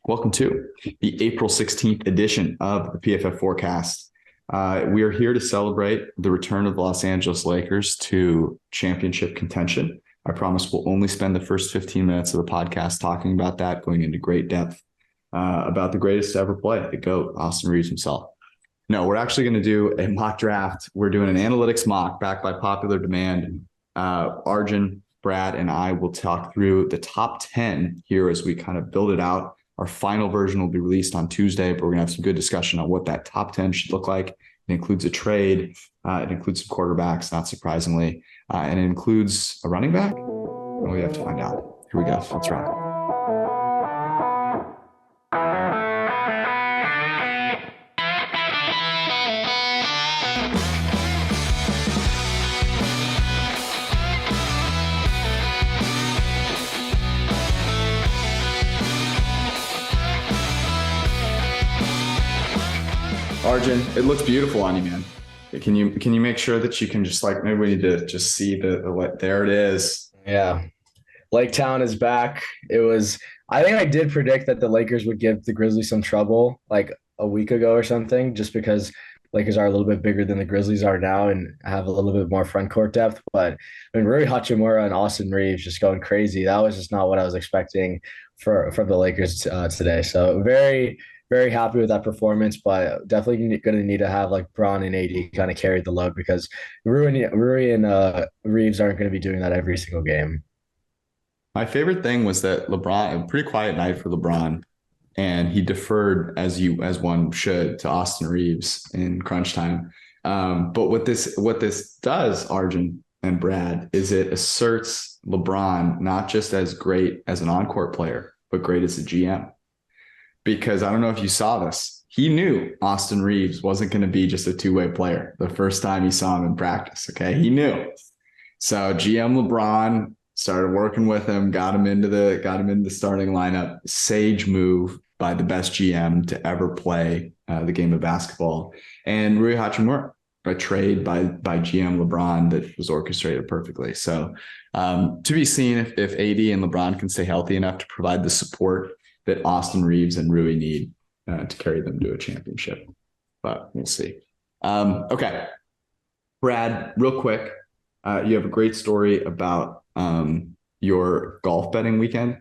Welcome to the April 16th edition of the PFF Forecast. We are here to celebrate the return of the Los Angeles Lakers to championship contention. I promise we'll only spend the first 15 minutes of the podcast talking about that, going into great depth about the greatest to ever play, the GOAT, Austin Reeves himself. No, we're actually going to do a mock draft. We're doing an analytics mock backed by popular demand. Arjun, Brad, and I will talk through the top 10 here as we kind of build it out. Our final version will be released on Tuesday, but we're going to have some good discussion on what that top 10 should look like. It includes a trade. It includes some quarterbacks, not surprisingly. And it includes a running back. Well, we have to find out. Here we go. Let's rock. Arjun, it looks beautiful on you, man. Can you make sure that you can just maybe we need to just see the there it is. Yeah. Lake Town is back. I think I did predict that the Lakers would give the Grizzlies some trouble like a week ago or something, just because Lakers are a little bit bigger than the Grizzlies are now and have a little bit more front court depth. But I mean, Rui Hachimura and Austin Reeves just going crazy. That was just not what I was expecting from the Lakers today. So very, very happy with that performance, but definitely going to need to have Bron and AD kind of carry the load, because Rui and Reeves aren't going to be doing that every single game. My favorite thing was that LeBron, a pretty quiet night for LeBron, and he deferred as one should to Austin Reeves in crunch time. But what this does, Arjun and Brad, is it asserts LeBron not just as great as an on-court player, but great as a GM. Because I don't know if you saw this. He knew Austin Reeves wasn't going to be just a two-way player the first time he saw him in practice. Okay. He knew. So GM LeBron started working with him, got him into the starting lineup. Sage move by the best GM to ever play the game of basketball. And Rui Hachimura, a trade by GM LeBron that was orchestrated perfectly. So to be seen if AD and LeBron can stay healthy enough to provide the support that Austin Reeves and Rui need to carry them to a championship. But we'll see. Okay. Brad, real quick, you have a great story about your golf betting weekend.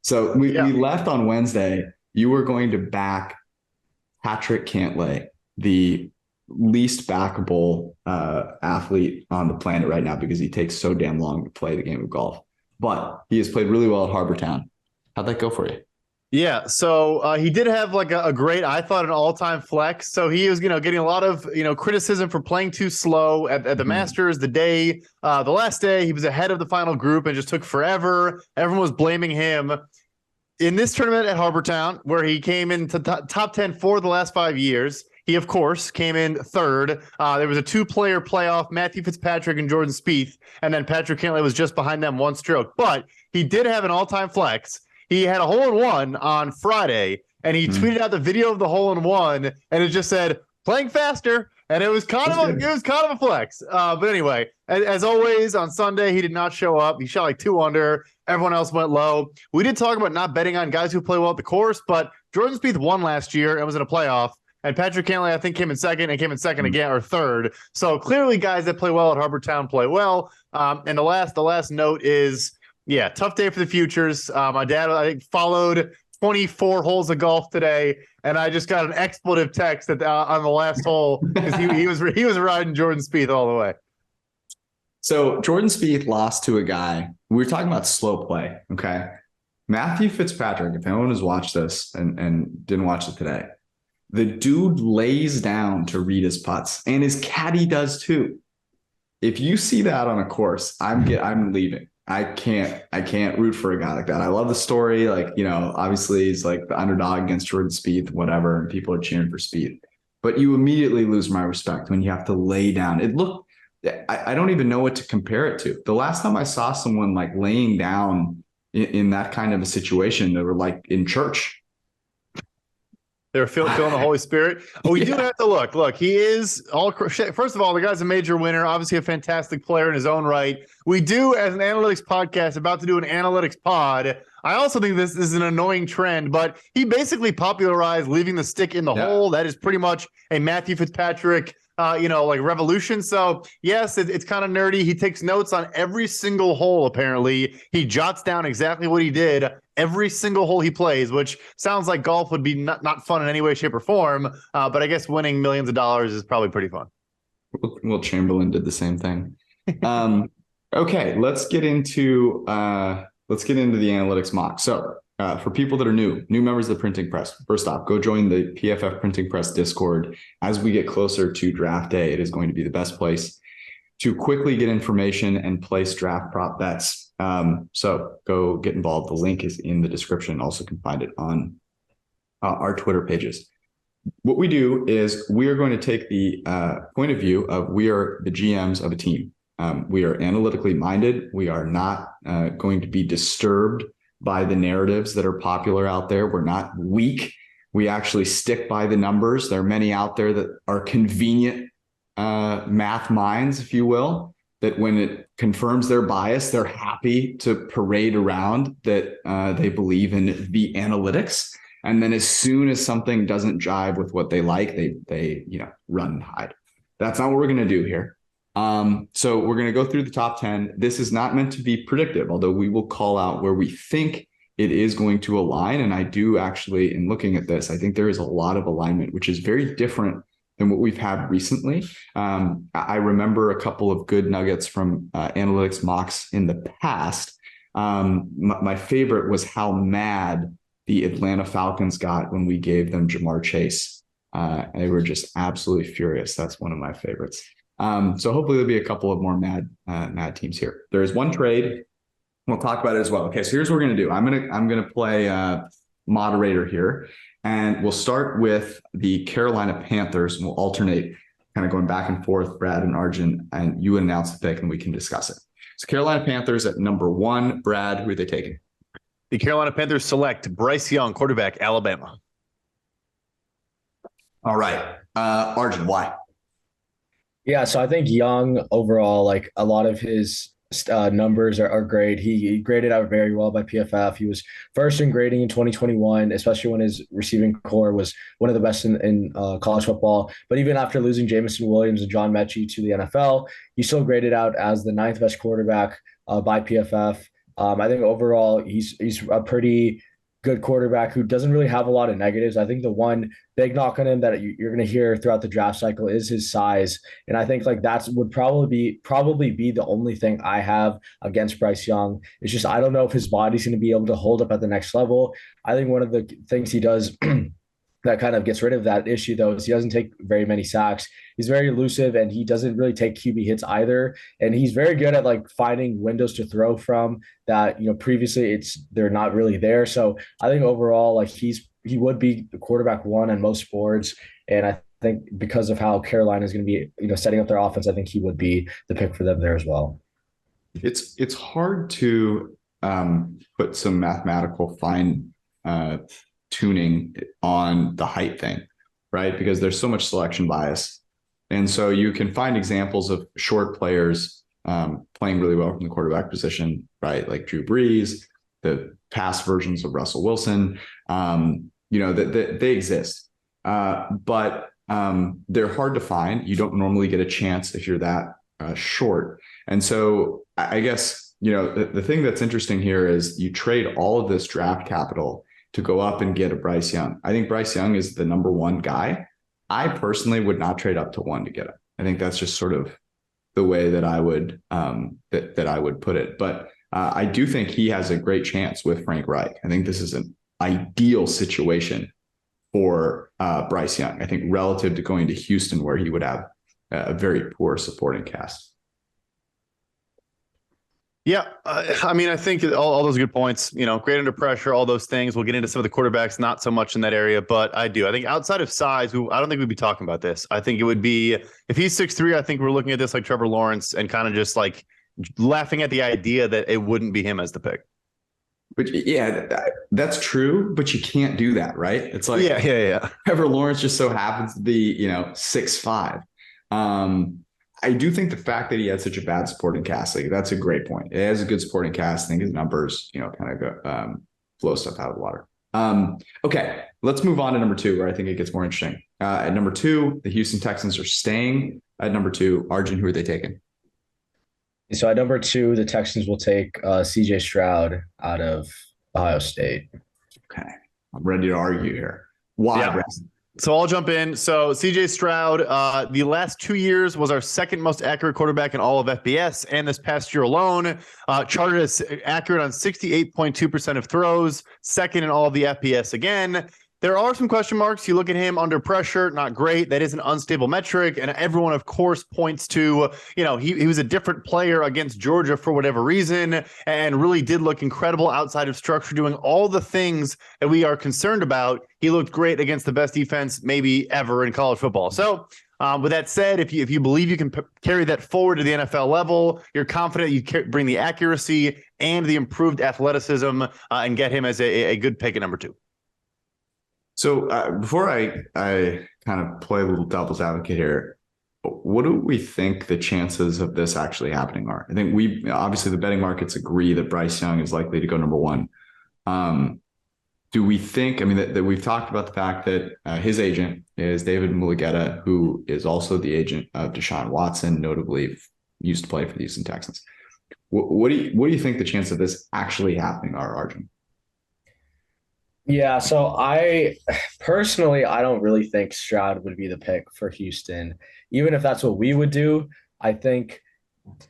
So we left on Wednesday. You were going to back Patrick Cantlay, the least backable athlete on the planet right now, because he takes so damn long to play the game of golf. But he has played really well at Harbour Town. How'd that go for you? Yeah, so he did have a great, I thought, an all-time flex. So he was, getting a lot of, criticism for playing too slow at the Masters. The last day, he was ahead of the final group and just took forever. Everyone was blaming him. In this tournament at Harbour Town, where he came into top 10 for the last 5 years, he, of course, came in third. There was a two-player playoff, Matthew Fitzpatrick and Jordan Spieth, and then Patrick Cantlay was just behind them one stroke. But he did have an all-time flex. He had a hole-in-one on Friday, and he tweeted out the video of the hole-in-one, and it just said, playing faster, and it was kind of a flex. But anyway, as always, on Sunday, he did not show up. He shot 2 under. Everyone else went low. We did talk about not betting on guys who play well at the course, but Jordan Spieth won last year and was in a playoff, and Patrick Cantlay, I think, came in second again, or third. So clearly guys that play well at Harbour Town play well. And the last note is, yeah, tough day for the futures. My dad, I think, followed 24 holes of golf today, and I just got an expletive text on the last hole because he was riding Jordan Spieth all the way. So Jordan Spieth lost to a guy. We were talking about slow play, okay? Matthew Fitzpatrick, if anyone has watched this and didn't watch it today, the dude lays down to read his putts, and his caddy does too. If you see that on a course, I'm leaving. I can't root for a guy like that. I love the story. Obviously he's the underdog against Jordan Spieth, whatever, and people are cheering for Spieth. But you immediately lose my respect when you have to lay down. I don't even know what to compare it to. The last time I saw someone laying down in that kind of a situation, they were in church. They're feeling the Holy Spirit. Oh, we do have to look. Look, he is all. First of all, the guy's a major winner. Obviously, a fantastic player in his own right. We do, as an analytics podcast, about to do an analytics pod. I also think this is an annoying trend, but he basically popularized leaving the stick in the hole. That is pretty much a Matthew Fitzpatrick, like revolution. So yes, it's kind of nerdy. He takes notes on every single hole. Apparently, he jots down exactly what he did every single hole he plays, which sounds like golf would be not fun in any way, shape, or form. But I guess winning millions of dollars is probably pretty fun. Will Chamberlain did the same thing. Okay, let's get into the analytics mock. So for people that are new members of the printing press, first off, go join the PFF printing press Discord. As we get closer to draft day, it is going to be the best place to quickly get information and place draft prop bets. So go get involved. The link is in the description. Also can find it on our Twitter pages. What we do is we are going to take the point of view of we are the GMs of a team. We are analytically minded. We are not going to be disturbed by the narratives that are popular out there. We're not weak. We actually stick by the numbers. There are many out there that are convenient math minds, if you will, that when it confirms their bias, they're happy to parade around that they believe in the analytics. And then as soon as something doesn't jive with what they like, they run and hide. That's not what we're going to do here. So we're going to go through the top 10. This is not meant to be predictive, although we will call out where we think it is going to align. And I do actually, in looking at this, I think there is a lot of alignment, which is very different than what we've had recently. I remember a couple of good nuggets from analytics mocks in the past. My favorite was how mad the Atlanta Falcons got when we gave them Jamar Chase. They were just absolutely furious. That's one of my favorites. So hopefully there'll be a couple of more mad teams here. There is one trade. We'll talk about it as well. Okay, so here's what we're gonna do. I'm gonna play moderator here. And we'll start with the Carolina Panthers, and we'll alternate kind of going back and forth, Brad and Arjun, and you announce the pick and we can discuss it. So Carolina Panthers at number 1. Brad, who are they taking? The Carolina Panthers select Bryce Young, quarterback, Alabama. All right. Arjun, why? Yeah, so I think Young overall, like a lot of his numbers are great. He graded out very well by PFF. He was first in grading in 2021, especially when his receiving core was one of the best in college football. But even after losing Jamison Williams and John Mechie to the NFL, he still graded out as the 9th best quarterback by PFF. I think overall he's a pretty good quarterback who doesn't really have a lot of negatives. I think the one big knock on him that you're going to hear throughout the draft cycle is his size. And I think like that's would probably be the only thing I have against Bryce Young. It's just, I don't know if his body's going to be able to hold up at the next level. I think one of the things he does that kind of gets rid of that issue, though, is he doesn't take very many sacks. He's very elusive, and he doesn't really take QB hits either. And he's very good at like finding windows to throw from that, previously they're not really there. So I think overall, like he would be the quarterback 1 on most boards. And I think because of how Carolina is going to be, setting up their offense, I think he would be the pick for them there as well. It's hard to put some mathematical fine tuning on the height thing, right? Because there's so much selection bias. And so you can find examples of short players playing really well from the quarterback position, right? Like Drew Brees, the past versions of Russell Wilson, that they exist. But they're hard to find. You don't normally get a chance if you're that short. And so I guess, the thing that's interesting here is you trade all of this draft capital to go up and get a Bryce Young. I think Bryce Young is the number 1 guy. I personally would not trade up to 1 to get him. I think that's just sort of the way that I would that I would put it. But I do think he has a great chance with Frank Reich. I think this is an ideal situation for Bryce Young. I think relative to going to Houston, where he would have a very poor supporting cast. Yeah, I think all those good points, great under pressure, all those things. We'll get into some of the quarterbacks, not so much in that area, but I think outside of size, I don't think we'd be talking about this. I think it would be, if he's 6'3", I think we're looking at this like Trevor Lawrence and kind of just like laughing at the idea that it wouldn't be him as the pick. But yeah, that's true, but you can't do that, right? It's like Yeah. Trevor Lawrence just so happens to be, 6'5". I do think the fact that he had such a bad supporting cast, like that's a great point. It has a good supporting cast. I think his numbers, kind of go, blow stuff out of the water. Okay, let's move on to number two, where I think it gets more interesting. At number two, the Houston Texans are staying. At number two, Arjun, who are they taking? So at number two, the Texans will take CJ Stroud out of Ohio State. Okay, I'm ready to argue here. Why, Yeah. Brad? So I'll jump in. So CJ Stroud, the last 2 years was our second most accurate quarterback in all of FBS. And this past year alone, charted as accurate on 68.2% of throws, second in all of the FBS again. There are some question marks. You look at him under pressure, not great. That is an unstable metric. And everyone, of course, points to, he was a different player against Georgia for whatever reason and really did look incredible outside of structure, doing all the things that we are concerned about. He looked great against the best defense maybe ever in college football. So with that said, if you believe you can carry that forward to the NFL level, you're confident you bring the accuracy and the improved athleticism and get him as a good pick at number two. So before I kind of play a little devil's advocate here, what do we think the chances of this actually happening are? I think obviously the betting markets agree that Bryce Young is likely to go number one. Do we think, that we've talked about the fact that his agent is David Mulugheta, who is also the agent of Deshaun Watson, notably used to play for the Houston Texans. What do you think the chance of this actually happening are, Arjun? Yeah, so I personally, I don't really think Stroud would be the pick for Houston, even if that's what we would do. I think,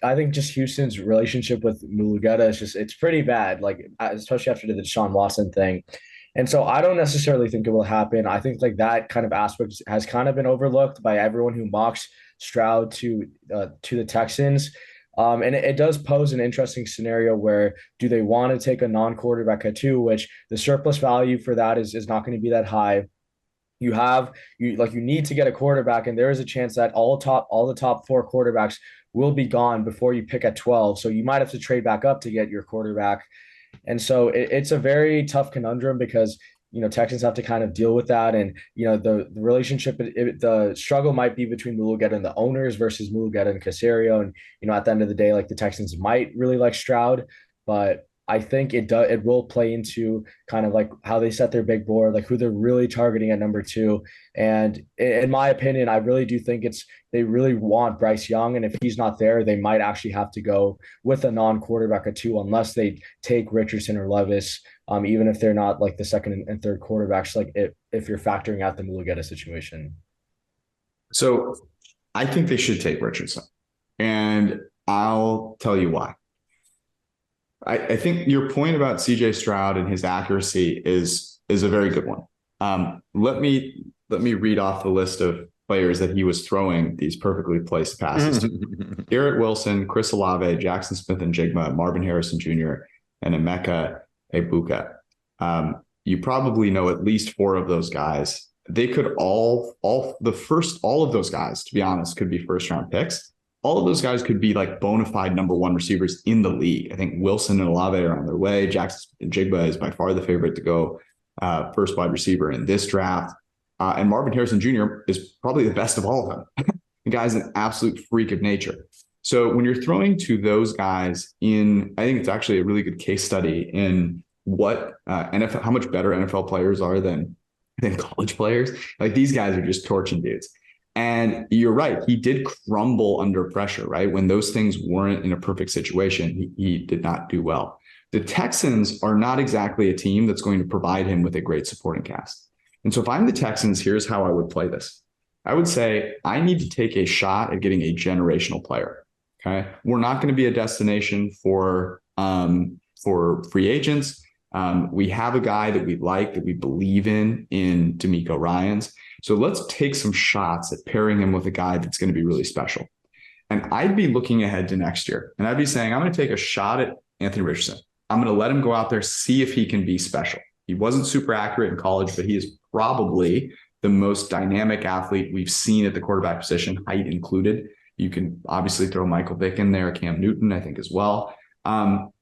I think just Houston's relationship with Mulugheta is it's pretty bad, like especially after the Deshaun Watson thing. And so I don't necessarily think it will happen. I think like that kind of aspect has kind of been overlooked by everyone who mocks Stroud to the Texans. And it does pose an interesting scenario where do they want to take a non-quarterback at two, which the surplus value for that is not going to be that high. You need to get a quarterback, and there is a chance that all the top four quarterbacks will be gone before you pick at 12. So you might have to trade back up to get your quarterback. And so it's a very tough conundrum because Texans have to kind of deal with that, and the relationship, the struggle might be between Mulugheta and the owners versus Mulugheta and Caserio, and at the end of the day, like the Texans might really like Stroud, but I think it will play into kind of like how they set their big board, like who they're really targeting at number two. And in my opinion, I really do think they really want Bryce Young, and if he's not there, they might actually have to go with a non-quarterback at two unless they take Richardson or Levis. Even if they're not like the second and third quarterbacks, like if you're factoring out the Mulugheta situation. So I think they should take Richardson, and I'll tell you why. I think your point about CJ Stroud and his accuracy is a very good one. Let me read off the list of players that he was throwing these perfectly placed passes to. Garrett Wilson, Chris Olave, Jackson Smith-Njigba, Marvin Harrison Jr., and Emeka Egbuka. You probably know at least four of those guys. They could all of those guys, to be honest, could be first round picks. All of those guys could be like bona fide number one receivers in the league. I think Wilson and Olave are on their way. Jackson Njigba is by far the favorite to go first wide receiver in this draft. And Marvin Harrison Jr. is probably the best of all of them. The guy's an absolute freak of nature. So when you're throwing to those guys I think it's actually a really good case study in what NFL, how much better NFL players are than college players. Like these guys are just torching dudes. And you're right. He did crumble under pressure, right? When those things weren't in a perfect situation, he did not do well. The Texans are not exactly a team that's going to provide him with a great supporting cast. And so if I'm the Texans, here's how I would play this. I would say, I need to take a shot at getting a generational player. Okay. We're not going to be a destination for free agents. We have a guy that we like, that we believe in D'Amico Ryans. So let's take some shots at pairing him with a guy that's going to be really special. And I'd be looking ahead to next year, and I'd be saying, I'm going to take a shot at Anthony Richardson. I'm going to let him go out there, see if he can be special. He wasn't super accurate in college, but he is probably the most dynamic athlete we've seen at the quarterback position, height included. You can obviously throw Michael Vick in there, Cam Newton, I think, as well.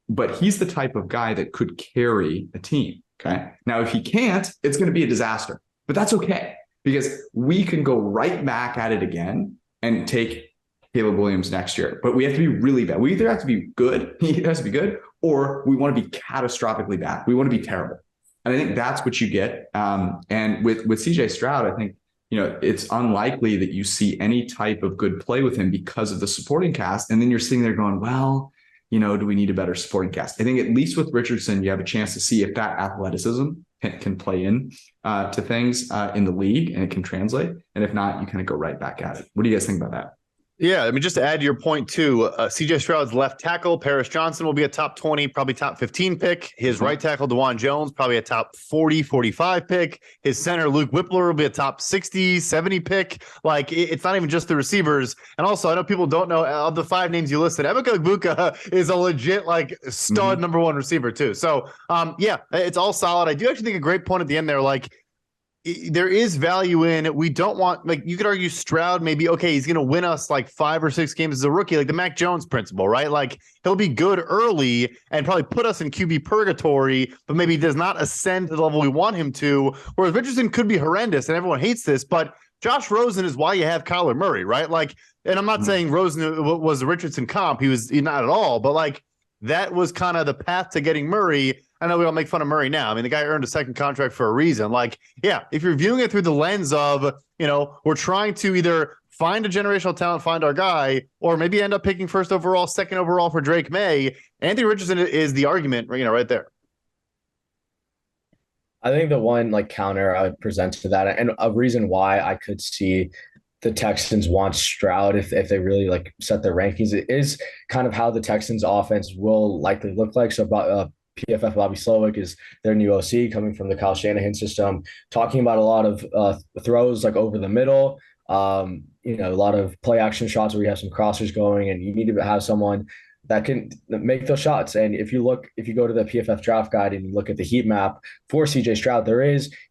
but he's the type of guy that could carry a team. Okay. Now, if he can't, it's going to be a disaster, but that's okay because we can go right back at it again and take Caleb Williams next year. But we have to be really bad. We either have to be good, he has to be good, or we want to be catastrophically bad. We want to be terrible. And I think that's what you get. And with CJ Stroud, I think, it's unlikely that you see any type of good play with him because of the supporting cast. And then you're sitting there going, well, do we need a better supporting cast? I think at least with Richardson, you have a chance to see if that athleticism can play in to things in the league and it can translate. And if not, you kind of go right back at it. What do you guys think about that? Yeah, I mean, just to add to your point too, CJ Stroud's left tackle, Paris Johnson, will be a top 20, probably top 15 pick. His right tackle, DeJuan Jones, probably a top 40, 45 pick. His center, Luke Whippler, will be a top 60, 70 pick. Like, it's not even just the receivers. And also, I know people don't know, of the 5 names you listed, Emeka Egbuka is a legit, like, stud number 1 receiver too. So, yeah, it's all solid. I do actually think a great point at the end there, like, there is value in, we don't want, like, you could argue Stroud maybe, okay, he's going to win us like 5 or 6 games as a rookie, like the Mac Jones principle, right? Like, he'll be good early and probably put us in QB purgatory, but maybe does not ascend to the level we want him to. Whereas Richardson could be horrendous and everyone hates this, but Josh Rosen is why you have Kyler Murray, right? Like, and I'm not saying Rosen was a Richardson comp. He was not at all, but like, that was kind of the path to getting Murray. I know we all make fun of Murray now. I mean, the guy earned a second contract for a reason. Like, yeah, if you're viewing it through the lens of, we're trying to either find a generational talent, find our guy, or maybe end up picking first overall, second overall for Drake May, Anthony Richardson is the argument, right there. I think the one like counter I would present to that, and a reason why I could see the Texans want Stroud if they really like set their rankings, it is kind of how the Texans offense will likely look like. So PFF Bobby Slowick is their new OC coming from the Kyle Shanahan system, talking about a lot of throws like over the middle, a lot of play action shots where you have some crossers going, and you need to have someone that can make those shots. And if you go to the PFF draft guide and you look at the heat map for CJ Stroud,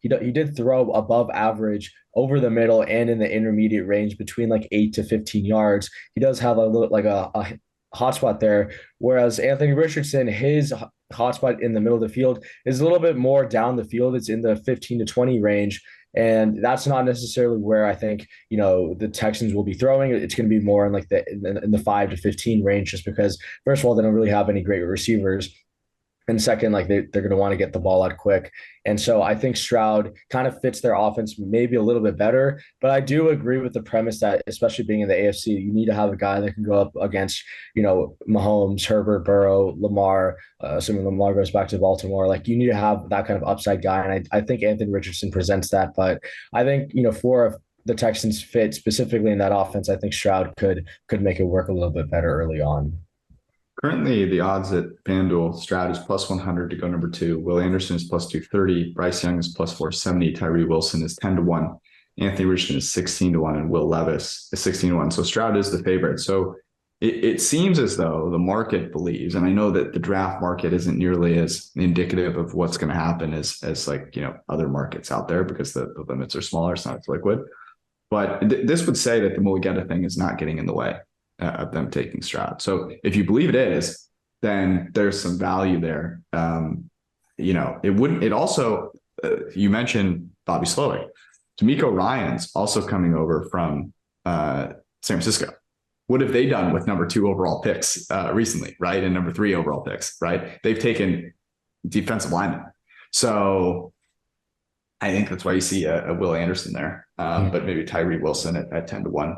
he did throw above average over the middle and in the intermediate range between like 8 to 15 yards. He does have a little like a hotspot there. Whereas Anthony Richardson, his hotspot in the middle of the field is a little bit more down the field. It's in the 15 to 20 range. And that's not necessarily where I think, the Texans will be throwing. It's going to be more in like in the 5 to 15 range, just because, first of all, they don't really have any great receivers. And second, like they're going to want to get the ball out quick. And so I think Stroud kind of fits their offense maybe a little bit better. But I do agree with the premise that, especially being in the AFC, you need to have a guy that can go up against, Mahomes, Herbert, Burrow, Lamar, assuming Lamar goes back to Baltimore. Like, you need to have that kind of upside guy. And I think Anthony Richardson presents that. But I think, for the Texans fit specifically in that offense, I think Stroud could make it work a little bit better early on. Currently, the odds at FanDuel, Stroud is plus 100 to go number 2. Will Anderson is plus 230. Bryce Young is plus 470. Tyree Wilson is 10 to 1. Anthony Richardson is 16 to 1. And Will Levis is 16 to 1. So Stroud is the favorite. So it seems as though the market believes, and I know that the draft market isn't nearly as indicative of what's going to happen as like, other markets out there, because the limits are smaller. It's not as liquid. But this would say that the Mulligetta thing is not getting in the way of them taking Stroud. So if you believe it is, then there's some value there. It also, you mentioned Bobby Slowick. D'Amico Ryans also coming over from San Francisco. What have they done with number 2 overall picks recently, right? And number 3 overall picks, right? They've taken defensive linemen. So I think that's why you see a Will Anderson there, but maybe Tyree Wilson at 10 to 1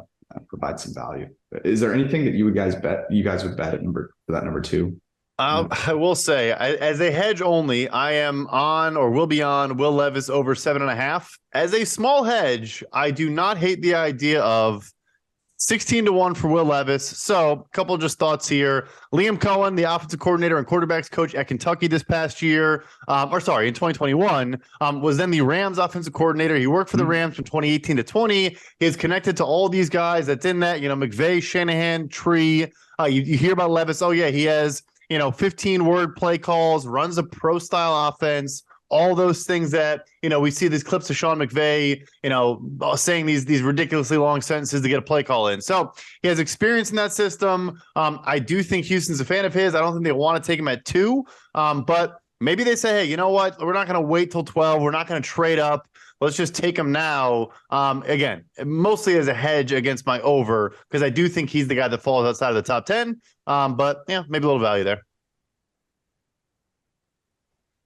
provides some value. Is there anything that you guys would bet at for that number 2? I will say, as a hedge only, I am on or will be on Will Levis over 7.5. As a small hedge, I do not hate the idea of 16 to 1 for Will Levis. So a couple of just thoughts here. Liam Cohen, the offensive coordinator and quarterbacks coach at Kentucky this past year, in 2021, was then the Rams offensive coordinator. He worked for the Rams from 2018 to 20. He is connected to all these guys that's in that, McVay, Shanahan, Tree. You hear about Levis. Oh yeah, he has, 15 word play calls, runs a pro style offense, all those things that, we see these clips of Sean McVay, saying these ridiculously long sentences to get a play call in. So he has experience in that system. I do think Houston's a fan of his. I don't think they want to take him at 2, but maybe they say, hey, you know what? We're not going to wait till 12. We're not going to trade up. Let's just take him now. Again, mostly as a hedge against my over, because I do think he's the guy that falls outside of the top 10. But yeah, maybe a little value there.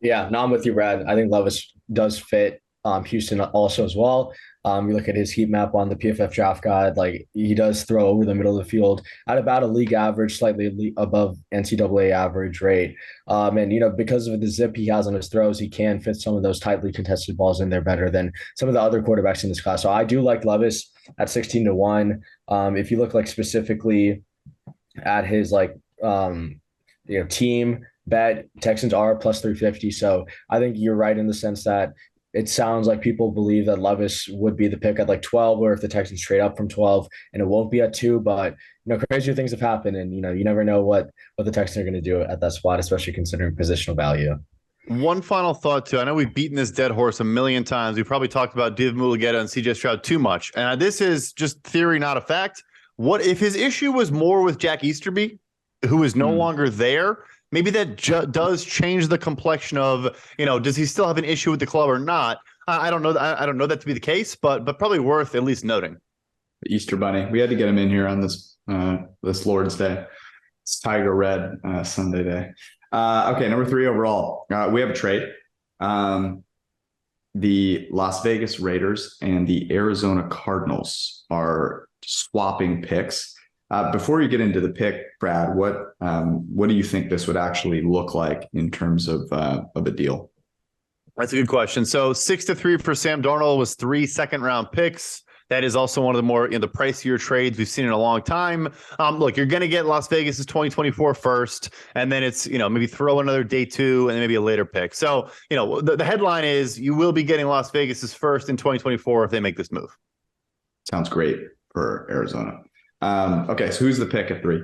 Yeah, no, I'm with you, Brad. I think Levis does fit Houston also as well. You look at his heat map on the PFF draft guide, like he does throw over the middle of the field at about a league average, slightly above NCAA average rate. And, because of the zip he has on his throws, he can fit some of those tightly contested balls in there better than some of the other quarterbacks in this class. So I do like Levis at 16-1. If you look like specifically at his team bet, Texans are plus 350. So I think you're right in the sense that it sounds like people believe that Levis would be the pick at like 12, or if the Texans trade up from 12 and it won't be at 2. But, crazier things have happened, and, you never know what the Texans are going to do at that spot, especially considering positional value. One final thought, too. I know we've beaten this dead horse a million times. We probably talked about Div Mulugeta and CJ Stroud too much. And this is just theory, not a fact. What if his issue was more with Jack Easterby, who is no longer there? Maybe that does change the complexion of, does he still have an issue with the club or not? I don't know. I don't know that to be the case, but probably worth at least noting. The Easter Bunny. We had to get him in here on this Lord's Day. It's Tiger Red Sunday day. Okay, number 3 overall. We have a trade. The Las Vegas Raiders and the Arizona Cardinals are swapping picks. Before you get into the pick, Brad, what do you think this would actually look like in terms of a deal? That's a good question. So 6-3 for Sam Darnold was 3 second-round picks. That is also one of the more the pricier trades we've seen in a long time. Look, you're going to get Las Vegas's 2024 first, and then it's maybe throw another day 2 and then maybe a later pick. So the headline is you will be getting Las Vegas's first in 2024 if they make this move. Sounds great for Arizona. Okay, so who's the pick at 3?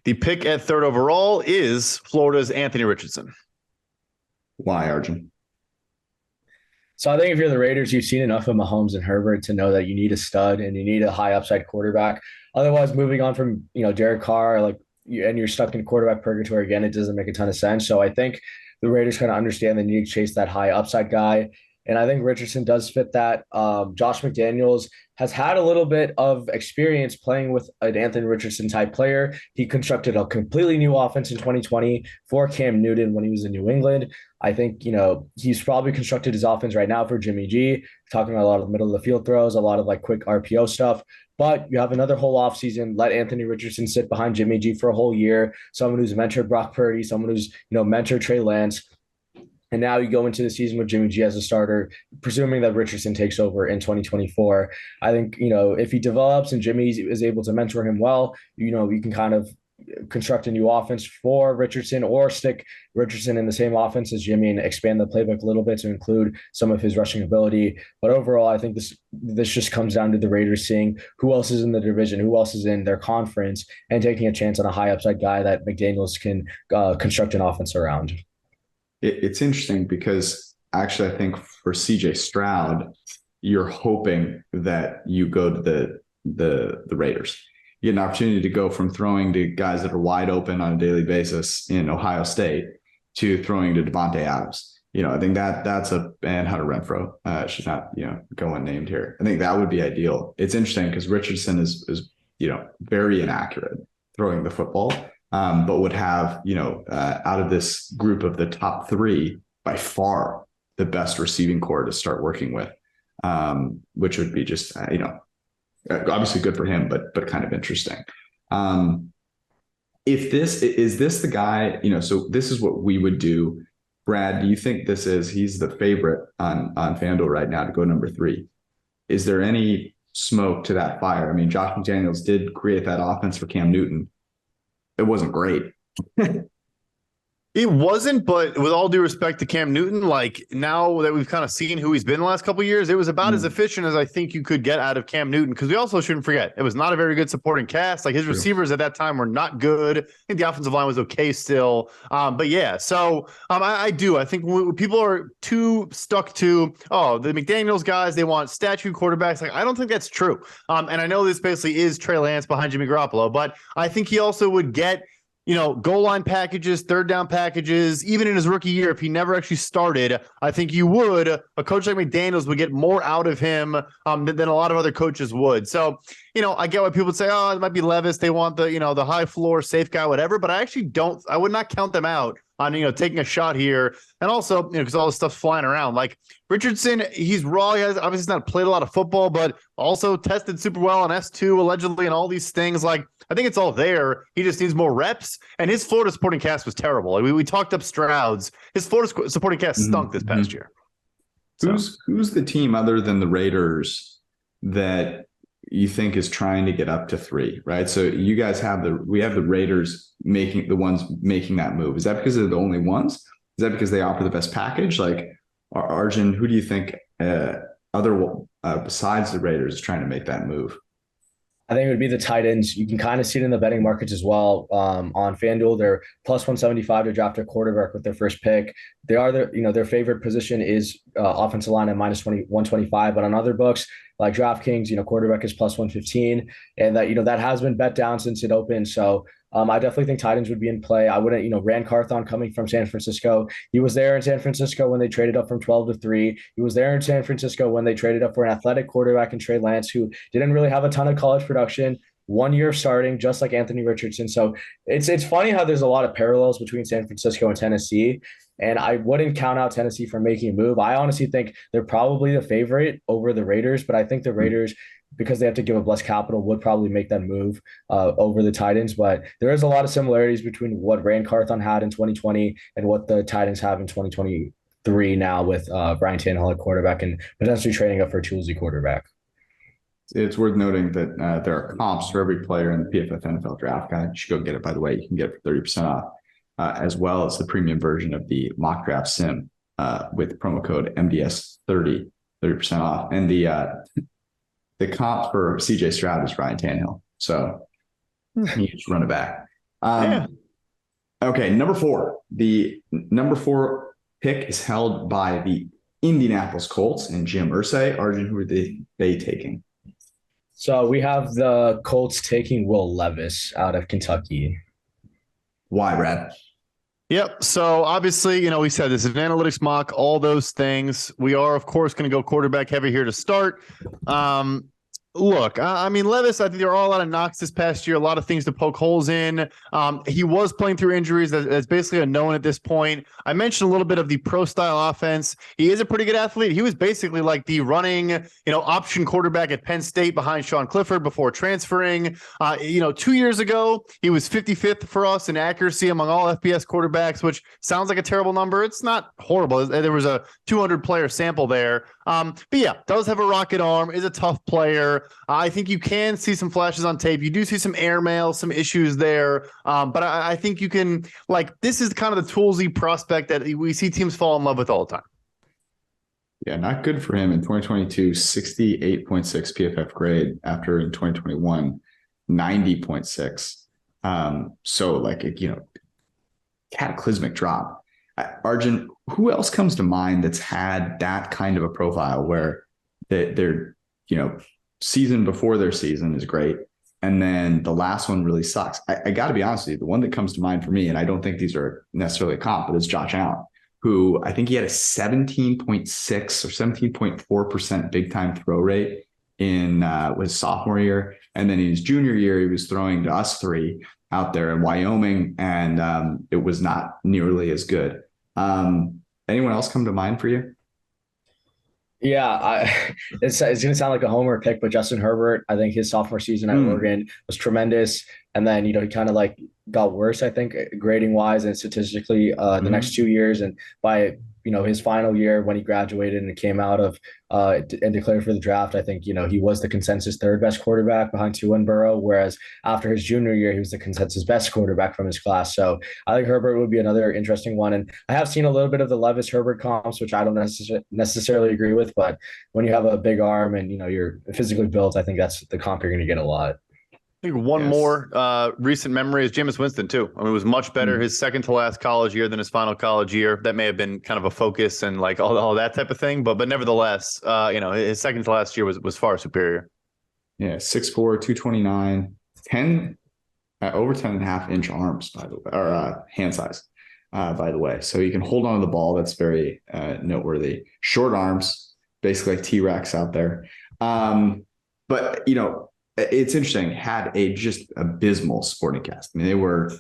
The pick at 3rd overall is Florida's Anthony Richardson. Why, Arjun? So I think if you're the Raiders, you've seen enough of Mahomes and Herbert to know that you need a stud and you need a high upside quarterback. Otherwise, moving on from Derek Carr, and you're stuck in quarterback purgatory again, it doesn't make a ton of sense. So I think the Raiders kind of understand they need to chase that high upside guy. And I think Richardson does fit that. Josh McDaniels has had a little bit of experience playing with an Anthony Richardson type player. He constructed a completely new offense in 2020 for Cam Newton when he was in New England. I think, he's probably constructed his offense right now for Jimmy G, talking about a lot of middle of the field throws, a lot of quick RPO stuff. But you have another whole offseason. Let Anthony Richardson sit behind Jimmy G for a whole year. Someone who's mentored Brock Purdy, someone who's, mentored Trey Lance. And now you go into the season with Jimmy G as a starter, presuming that Richardson takes over in 2024. I think, if he develops and Jimmy is able to mentor him well, you can kind of construct a new offense for Richardson or stick Richardson in the same offense as Jimmy and expand the playbook a little bit to include some of his rushing ability. But overall, I think this just comes down to the Raiders seeing who else is in the division, who else is in their conference, and taking a chance on a high upside guy that McDaniels can construct an offense around. It's interesting because actually I think for CJ Stroud, you're hoping that you go to the Raiders. You get an opportunity to go from throwing to guys that are wide open on a daily basis in Ohio State to throwing to Devontae Adams. I think that's and Hunter Renfrow. She's not, go unnamed here. I think that would be ideal. It's interesting because Richardson is very inaccurate throwing the football. But would have, out of this group of the top 3, by far the best receiving core to start working with, which would be just, obviously good for him, but kind of interesting. If this is the guy, so this is what we would do. Brad, do you think he's the favorite on FanDuel right now to go number 3? Is there any smoke to that fire? I mean, Josh McDaniels did create that offense for Cam Newton. It wasn't great. It wasn't, but with all due respect to Cam Newton, like now that we've kind of seen who he's been the last couple of years, it was about as efficient as I think you could get out of Cam Newton. Because we also shouldn't forget, it was not a very good supporting cast. Like his receivers at that time were not good. I think the offensive line was okay still. But yeah, so I do. I think people are too stuck to, oh, the McDaniels guys, they want statue quarterbacks. Like I don't think that's true. And I know this basically is Trey Lance behind Jimmy Garoppolo, but I think he also would get goal line packages, third down packages, even in his rookie year, if he never actually started, I think a coach like McDaniels would get more out of him than a lot of other coaches would. So, I get why people would say, oh, it might be Levis. They want the high floor, safe guy, whatever. But I would not count them out on, taking a shot here. And also, because all this stuff's flying around. Like Richardson, he's raw. He has obviously not played a lot of football, but also tested super well on S2 allegedly and all these things. Like, I think it's all there. He just needs more reps. And his Florida supporting cast was terrible. Like, we talked up Stroud's. His Florida supporting cast stunk this past year. Who's the team other than the Raiders that you think is trying to get up to 3, right? So you guys we have the Raiders making that move. Is that because they're the only ones? Is that because they offer the best package? Like Arjun, who do you think besides the Raiders is trying to make that move? I think it would be the tight ends. You can kind of see it in the betting markets as well. On FanDuel, they're plus 175 to draft a quarterback with their first pick. They are their favorite position is offensive line at minus 125. But on other books like DraftKings, quarterback is plus 115, and that has been bet down since it opened. So I definitely think tight ends would be in play. I wouldn't, Rand Carthon coming from San Francisco. He was there in San Francisco when they traded up from 12 to 3. He was there in San Francisco when they traded up for an athletic quarterback in Trey Lance, who didn't really have a ton of college production. 1 year starting, just like Anthony Richardson. So it's funny how there's a lot of parallels between San Francisco and Tennessee. And I wouldn't count out Tennessee for making a move. I honestly think they're probably the favorite over the Raiders, but I think the Raiders, because they have to give up less capital, would probably make that move over the Titans. But there is a lot of similarities between what Rand Carthon had in 2020 and what the Titans have in 2023 now with Brian Tannehill at quarterback and potentially trading up for a toolsy quarterback. It's worth noting that there are comps for every player in the PFF NFL draft guide. You should go get it, by the way. You can get it for 30% off, as well as the premium version of the mock draft sim with promo code MDS30, 30% off. And the comp for CJ Stroud is Ryan Tannehill. So you just run it back. Okay, number 4. The number 4 pick is held by the Indianapolis Colts and Jim Irsay. Arjun, who are they taking? So we have the Colts taking Will Levis out of Kentucky. Why, Brad? Yep. So obviously, we said this is an analytics mock, all those things. We are, of course, going to go quarterback heavy here to start. Look, I mean, Levis, I think there are a lot of knocks this past year, a lot of things to poke holes in. He was playing through injuries. That's basically a known at this point. I mentioned a little bit of the pro style offense. He is a pretty good athlete. He was basically like the running, option quarterback at Penn State behind Sean Clifford before transferring. 2 years ago, he was 55th for us in accuracy among all FBS quarterbacks, which sounds like a terrible number. It's not horrible. There was a 200 player sample there. But yeah, does have a rocket arm, is a tough player. I think you can see some flashes on tape. You do see some airmail, some issues there. But I think you can, this is kind of the toolsy prospect that we see teams fall in love with all the time. Yeah, not good for him in 2022, 68.6 PFF grade after in 2021, 90.6. So cataclysmic drop. Arjun, who else comes to mind that's had that kind of a profile where they're season before their season is great, and then the last one really sucks? I got to be honest with you, the one that comes to mind for me, and I don't think these are necessarily a comp, but it's Josh Allen, who I think he had a 17.6 or 17.4% big time throw rate in his sophomore year, and then in his junior year he was throwing to us 3 out there in Wyoming, and it was not nearly as good. Anyone else come to mind for you? Yeah, it's going to sound like a homer pick, but Justin Herbert, I think his sophomore season at Oregon was tremendous. And then, he kind of got worse, I think, grading wise and statistically the next 2 years. And by, his final year when he graduated and came out of and declared for the draft, I think, he was the consensus third best quarterback behind Tua and Burrow, whereas after his junior year, he was the consensus best quarterback from his class. So I think Herbert would be another interesting one. And I have seen a little bit of the Levis Herbert comps, which I don't necessarily agree with, but when you have a big arm and, you're physically built, I think that's the comp you're going to get a lot. I think one more recent memory is Jameis Winston too. I mean, it was much better his second to last college year than his final college year. That may have been kind of a focus and like all that type of thing, but nevertheless, his second to last year was far superior. Yeah, 6'4", 229, over 10.5-inch arms, by the way, or hand size, by the way. So you can hold on to the ball. That's very noteworthy. Short arms, basically like T-Rex out there. But it's interesting, had a just abysmal supporting cast. I mean, they were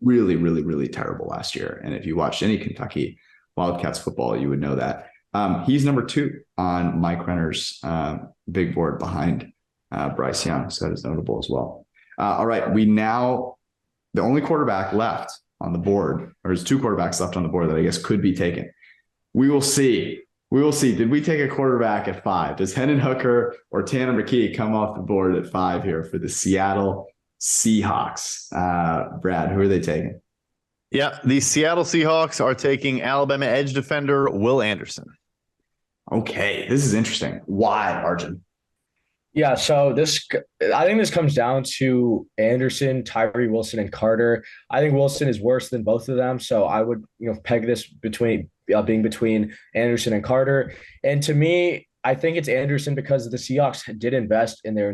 really, really, really terrible last year. And if you watched any Kentucky Wildcats football, you would know that. He's number 2 on Mike Renner's big board behind Bryce Young. So that is notable as well. All right. The only quarterback left on the board, or there's 2 quarterbacks left on the board that I guess could be taken. We will see. Did we take a quarterback at 5? Does Hendon Hooker or Tanner McKee come off the board at 5 here for the Seattle Seahawks? Brad, who are they taking? Yeah, the Seattle Seahawks are taking Alabama edge defender Will Anderson. Okay, this is interesting. Why, Arjun? Yeah, so I think this comes down to Anderson, Tyree Wilson, and Carter. I think Wilson is worse than both of them, so I would peg this being between Anderson and Carter. And to me, I think it's Anderson because the Seahawks did invest in their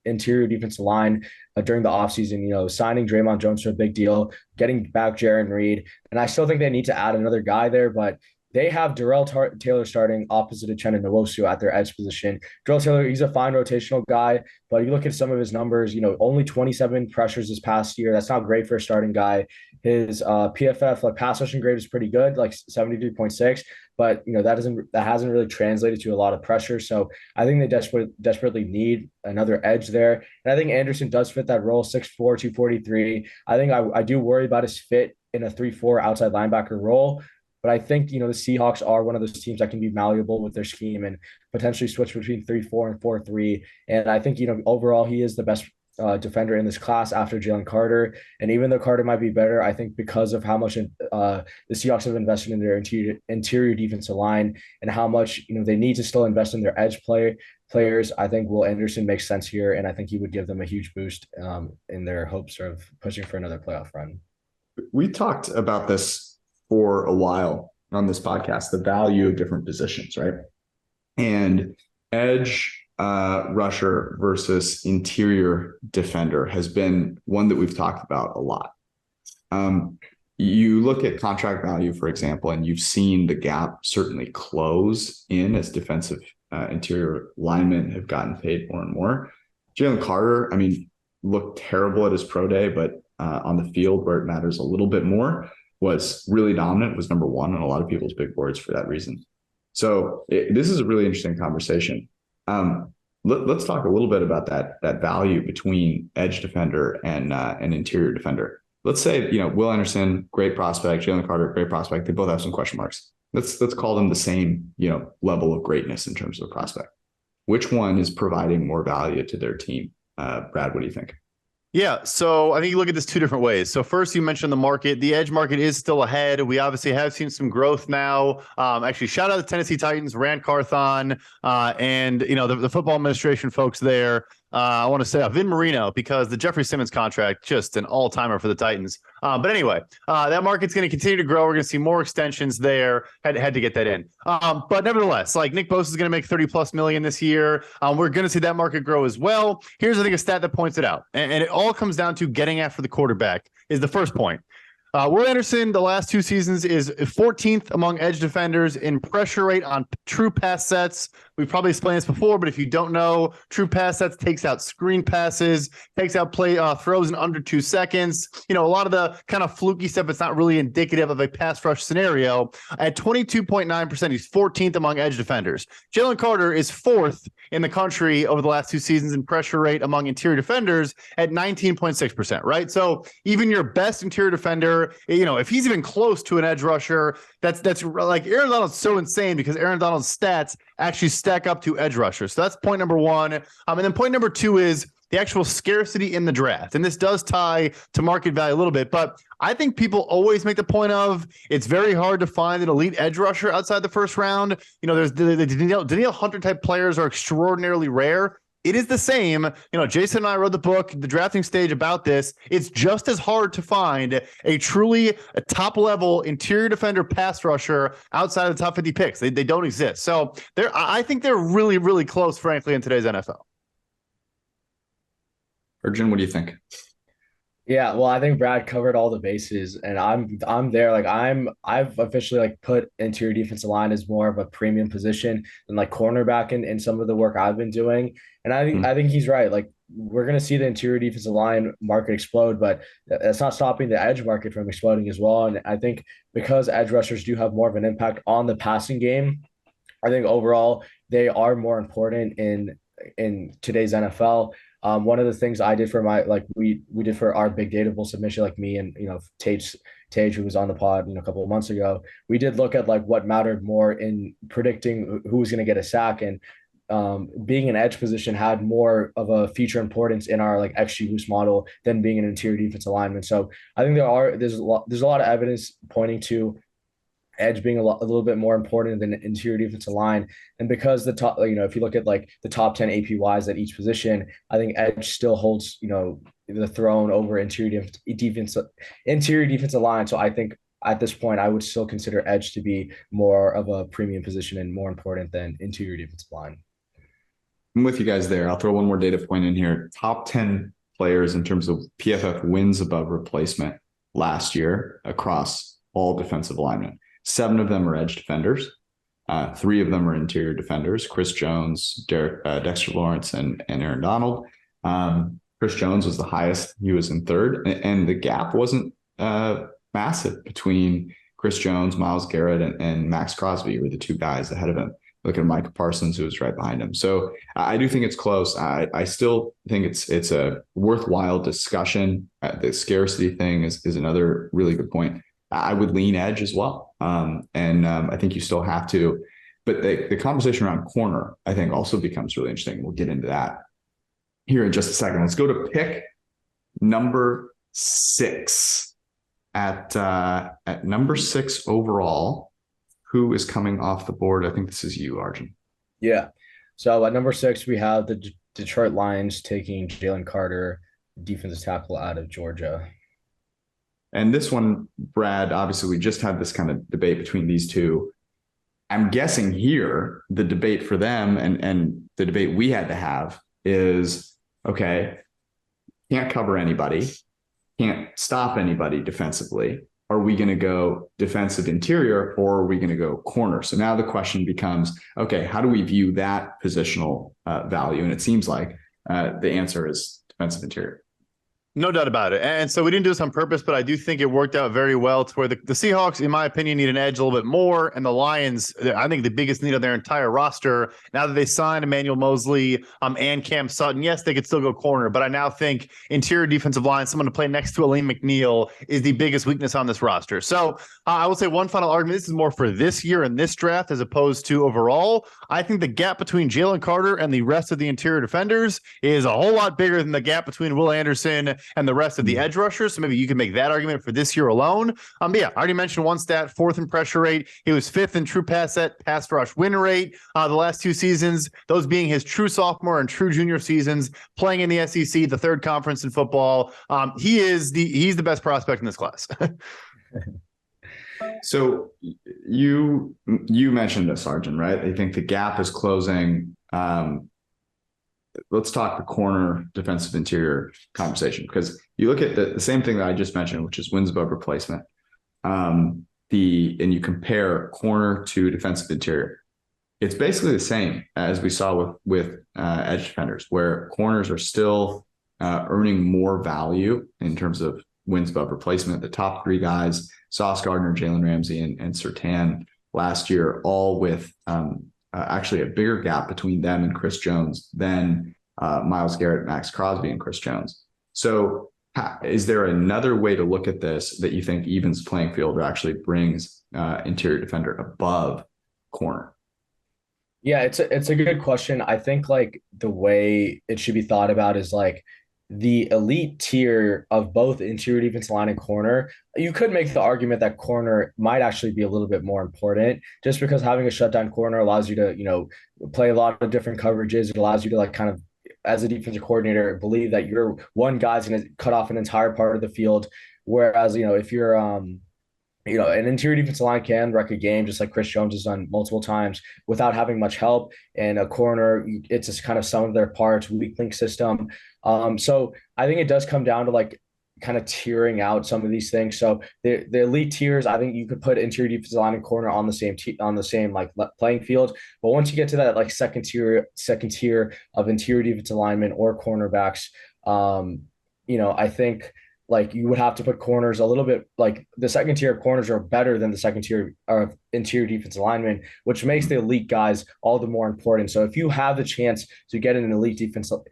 interior defensive line during the offseason, signing Draymond Jones to a big deal, getting back Jarran Reed. And I still think they need to add another guy there, but they have Darrell Taylor starting opposite of Uchenna Nwosu at their edge position. Darrell Taylor, he's a fine rotational guy, but you look at some of his numbers, only 27 pressures this past year. That's not great for a starting guy. His PFF, pass rushing grade is pretty good, 73.6, but that hasn't really translated to a lot of pressure. So I think they desperately need another edge there. And I think Anderson does fit that role, 6'4", 243. I think I do worry about his fit in a 3-4 outside linebacker role. But I think, the Seahawks are one of those teams that can be malleable with their scheme and potentially switch between 3-4 and 4-3. And I think, overall, he is the best defender in this class after Jalen Carter. And even though Carter might be better, I think because of how much the Seahawks have invested in their interior defensive line and how much, they need to still invest in their edge players, I think Will Anderson makes sense here. And I think he would give them a huge boost in their hopes of pushing for another playoff run. We talked about this for a while on this podcast, the value of different positions, right? And edge rusher versus interior defender has been one that we've talked about a lot. You look at contract value, for example, and you've seen the gap certainly close in as defensive interior linemen have gotten paid more and more. Jalen Carter, looked terrible at his pro day, but on the field where it matters a little bit more, was really dominant, was number 1 on a lot of people's big boards for that reason. So this is a really interesting conversation. Let's talk a little bit about that value between edge defender and interior defender. Let's say, Will Anderson, great prospect, Jalen Carter, great prospect. They both have some question marks. Let's call them the same, level of greatness in terms of the prospect. Which one is providing more value to their team? Brad, what do you think? Yeah, so I think you look at this 2 different ways. So first, you mentioned the market. The edge market is still ahead. We obviously have seen some growth now. Actually, shout out to Tennessee Titans, Rand Carthon, and the football administration folks there. I want to say Vin Marino, because the Jeffrey Simmons contract, just an all-timer for the Titans. But anyway, that market's going to continue to grow. We're going to see more extensions there. Had to get that in. But nevertheless, Nick Bosa is going to make $30+ million this year. We're going to see that market grow as well. Here's, I think, a stat that points it out. And it all comes down to getting after the quarterback is the first point. Will Anderson, the last 2 seasons, is 14th among edge defenders in pressure rate on true pass sets. We've probably explained this before, but if you don't know, true pass sets takes out screen passes, takes out play throws in under 2 seconds. A lot of the kind of fluky stuff, it's not really indicative of a pass rush scenario. At 22.9%, he's 14th among edge defenders. Jalen Carter is 4th in the country over the last 2 seasons in pressure rate among interior defenders at 19.6%, right? So even your best interior defender rusher. If he's even close to an edge rusher, that's like Aaron Donald's so insane because Aaron Donald's stats actually stack up to edge rushers. So that's point number one. And then point number two is the actual scarcity in the draft. And this does tie to market value a little bit, but I think people always make the point of it's very hard to find an elite edge rusher outside the first round. There's the Danielle Hunter type players are extraordinarily rare. It is the same. Jason and I wrote the book, The Drafting Stage, about this. It's just as hard to find a truly top level interior defender pass rusher outside of the top 50 picks. They don't exist. So I think they're really, really close, frankly, in today's NFL. Arjun, what do you think? Yeah, well, I think Brad covered all the bases, and I'm there. Like I've officially like put interior defensive line as more of a premium position than like cornerback in some of the work I've been doing. And I think he's right. Like we're gonna see the interior defensive line market explode, but that's not stopping the edge market from exploding as well. And I think because edge rushers do have more of an impact on the passing game, I think overall they are more important in today's NFL. One of the things I did for we did for our big Dateable submission, like me and Tage, who was on the pod a couple of months ago, we did look at like what mattered more in predicting who was going to get a sack, and being an edge position had more of a feature importance in our like XG boost model than being an interior defensive lineman. So I think there's a lot of evidence pointing to edge being a little bit more important than interior defensive line. And because the top, if you look at like the top 10 APYs at each position, I think edge still holds, the throne over interior defensive line. So I think at this point, I would still consider edge to be more of a premium position and more important than interior defensive line. I'm with you guys there. I'll throw one more data point in here. Top 10 players in terms of PFF wins above replacement last year across all defensive linemen. 7 of them are edge defenders. 3 of them are interior defenders: Chris Jones, Dexter Lawrence, and Aaron Donald. Chris Jones was the highest. He was in third. And the gap wasn't massive between Chris Jones, Myles Garrett, and Max Crosby, who were the 2 guys ahead of him. Look at Micah Parsons, who was right behind him. So I do think it's close. I still think it's a worthwhile discussion. The scarcity thing is another really good point. I would lean edge as well. I think you still have to. But the conversation around corner, I think, also becomes really interesting. We'll get into that here in just a second. Let's go to pick number 6. At number 6 overall, who is coming off the board? I think this is you, Arjun. Yeah. So at number 6, we have the Detroit Lions taking Jalen Carter, defensive tackle out of Georgia. And this one, Brad, obviously we just had this kind of debate between these two. I'm guessing here the debate for them and the debate we had to have is, okay, can't cover anybody, can't stop anybody defensively. Are we going to go defensive interior or are we going to go corner? So now the question becomes, okay, how do we view that positional value? And it seems like the answer is defensive interior. No doubt about it. And so we didn't do this on purpose, but I do think it worked out very well to where the Seahawks, in my opinion, need an edge a little bit more. And the Lions, I think the biggest need of their entire roster, now that they signed Emmanuel Mosley and Cam Sutton, yes, they could still go corner, but I now think interior defensive line, someone to play next to Aleem McNeil, is the biggest weakness on this roster. So I will say one final argument. This is more for this year and this draft as opposed to overall. I think the gap between Jalen Carter and the rest of the interior defenders is a whole lot bigger than the gap between Will Anderson and the rest of the edge rushers. So maybe you can make that argument for this year alone. But yeah, I already mentioned one stat: 4th in pressure rate. He was 5th in true pass rush win rate the last 2 seasons, those being his true sophomore and true junior seasons, playing in the SEC, the 3rd conference in football. He's the best prospect in this class. So you mentioned this, Arjun, right? I think the gap is closing. Let's talk the corner defensive interior conversation, because you look at the same thing that I just mentioned, which is wins above replacement. And you compare corner to defensive interior. It's basically the same as we saw with edge defenders, where corners are still earning more value in terms of wins above replacement. The top 3 guys, Sauce Gardner, Jalen Ramsey, and Surtain last year, all with actually a bigger gap between them and Chris Jones than Myles Garrett, Max Crosby, and Chris Jones. So is there another way to look at this that you think evens playing field or actually brings interior defender above corner? Yeah, it's a good question. I think like the way it should be thought about is like the elite tier of both interior defensive line and corner. You could make the argument that corner might actually be a little bit more important just because having a shutdown corner allows you to, play a lot of different coverages. It allows you to like kind of as a defensive coordinator believe that your one guy's going to cut off an entire part of the field. Whereas, if you're an interior defensive line can wreck a game just like Chris Jones has done multiple times without having much help. And a corner, it's just kind of some of their parts, weak link system. So I think it does come down to like kind of tiering out some of these things. So the elite tiers, I think you could put interior defensive line and corner on the same like playing field. But once you get to that like second tier of interior defensive linemen or cornerbacks, I think like you would have to put corners a little bit like the second tier corners are better than the second tier of interior defensive linemen, which makes the elite guys all the more important. So if you have the chance to get an elite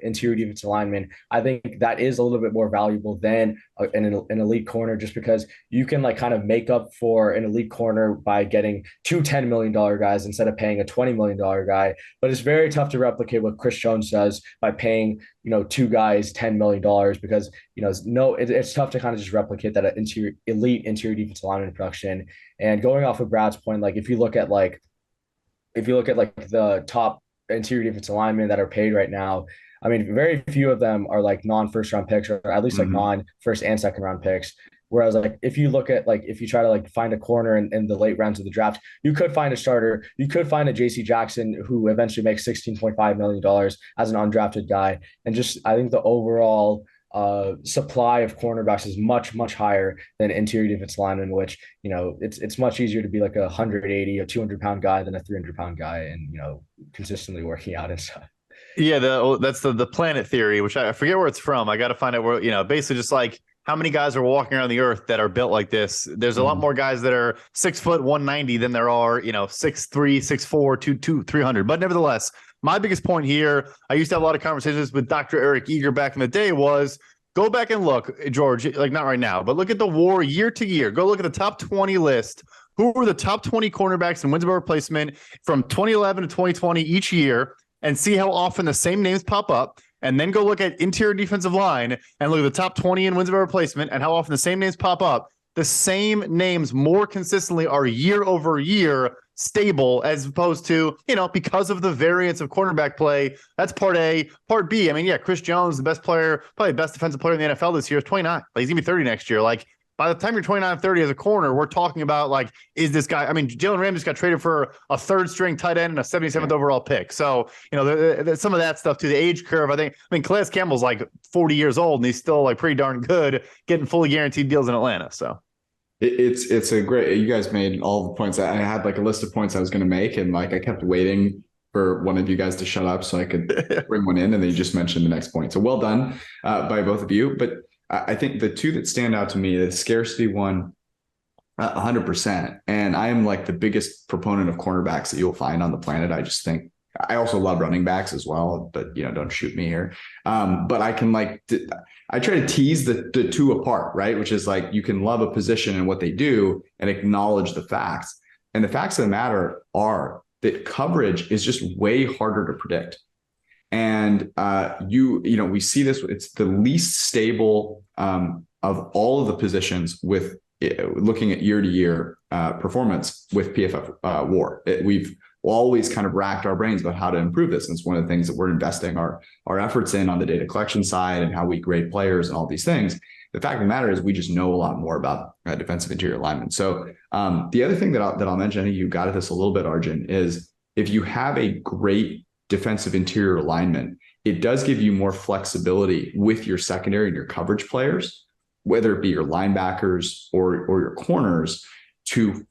interior defensive lineman, I think that is a little bit more valuable than an elite corner, just because you can like kind of make up for an elite corner by getting two $10 million guys instead of paying a $20 million guy. But it's very tough to replicate what Chris Jones does by paying, two guys $10 million because, it's tough to kind of just replicate that elite interior defensive lineman production. And going off of Brad's point, like if you look at the top interior defensive linemen that are paid right now, I mean, very few of them are like non-first round picks, or at least like non-first and second round picks. Whereas like if you look at like if you try to like find a corner in the late rounds of the draft, you could find a starter. You could find a JC Jackson who eventually makes $16.5 million as an undrafted guy. And just I think the overall supply of cornerbacks is much, much higher than interior defensive linemen, which, it's much easier to be like 180 or 200-pound guy than a 300-pound guy and, consistently working out and stuff. Yeah, that's the planet theory, which I forget where it's from. I got to find out where, basically just like how many guys are walking around the earth that are built like this. There's a lot more guys that are 6 foot 190 than there are, 6'3", 6'4", 200, 300. But nevertheless, my biggest point here, I used to have a lot of conversations with Dr. Eric Eager back in the day, was go back and look, George, like not right now, but look at the WAR year to year. Go look at the top 20 list. Who were the top 20 cornerbacks in wins above replacement from 2011 to 2020 each year, and see how often the same names pop up. And then go look at interior defensive line and look at the top 20 in wins above replacement and how often the same names pop up. The same names more consistently are year over year stable, as opposed to, because of the variance of cornerback play. That's part A. Part B, I mean, yeah, Chris Jones, the best player, probably the best defensive player in the NFL this year, is 29. Like, he's going to be 30 next year. Like, by the time you're 29, 30 as a corner, we're talking about, like, is this guy – I mean, Jalen Ramsey got traded for a third-string tight end and a 77th overall pick. So, there's some of that stuff to the age curve. I mean, Calais Campbell's, like, 40 years old, and he's still, like, pretty darn good getting fully guaranteed deals in Atlanta. So it's a great – you guys made all the points. I had, like, a list of points I was going to make, and, like, I kept waiting for one of you guys to shut up so I could bring one in, and then you just mentioned the next point. So well done by both of you. But I think the two that stand out to me, the scarcity one, 100%. And I am like the biggest proponent of cornerbacks that you'll find on the planet. I just think I also love running backs as well, but don't shoot me here. But I can I try to tease the two apart, right? Which is like, you can love a position and what they do and acknowledge the facts. And the facts of the matter are that coverage is just way harder to predict. And we see this, it's the least stable of all of the positions with looking at year to year performance with PFF WAR. We've always kind of racked our brains about how to improve this. And it's one of the things that we're investing our efforts in on the data collection side and how we grade players and all these things. The fact of the matter is we just know a lot more about defensive interior alignment. So the other thing that I'll mention, I think you got at this a little bit, Arjun, is if you have a great defensive interior alignment, it does give you more flexibility with your secondary and your coverage players, whether it be your linebackers or your corners, to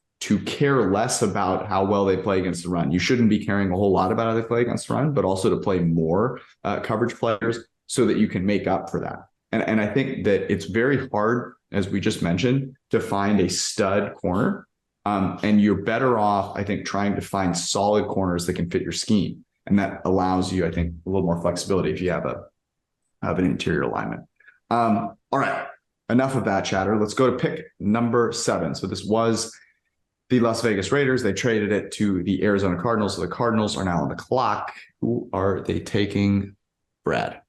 care less about how well they play against the run. You shouldn't be caring a whole lot about how they play against the run, but also to play more coverage players so that you can make up for that. And I think that it's very hard, as we just mentioned, to find a stud corner. And you're better off, I think, trying to find solid corners that can fit your scheme. And that allows you, I think, a little more flexibility if you have an interior alignment. All right. Enough of that chatter. Let's go to pick number 7. So this was the Las Vegas Raiders. They traded it to the Arizona Cardinals. So the Cardinals are now on the clock. Who are they taking, Brad?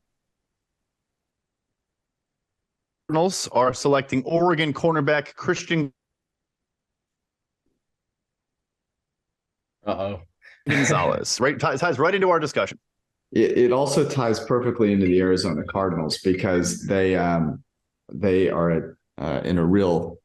Cardinals are selecting Oregon cornerback Christian Gonzalez. Right, ties right into our discussion. It also ties perfectly into the Arizona Cardinals because they are in a real,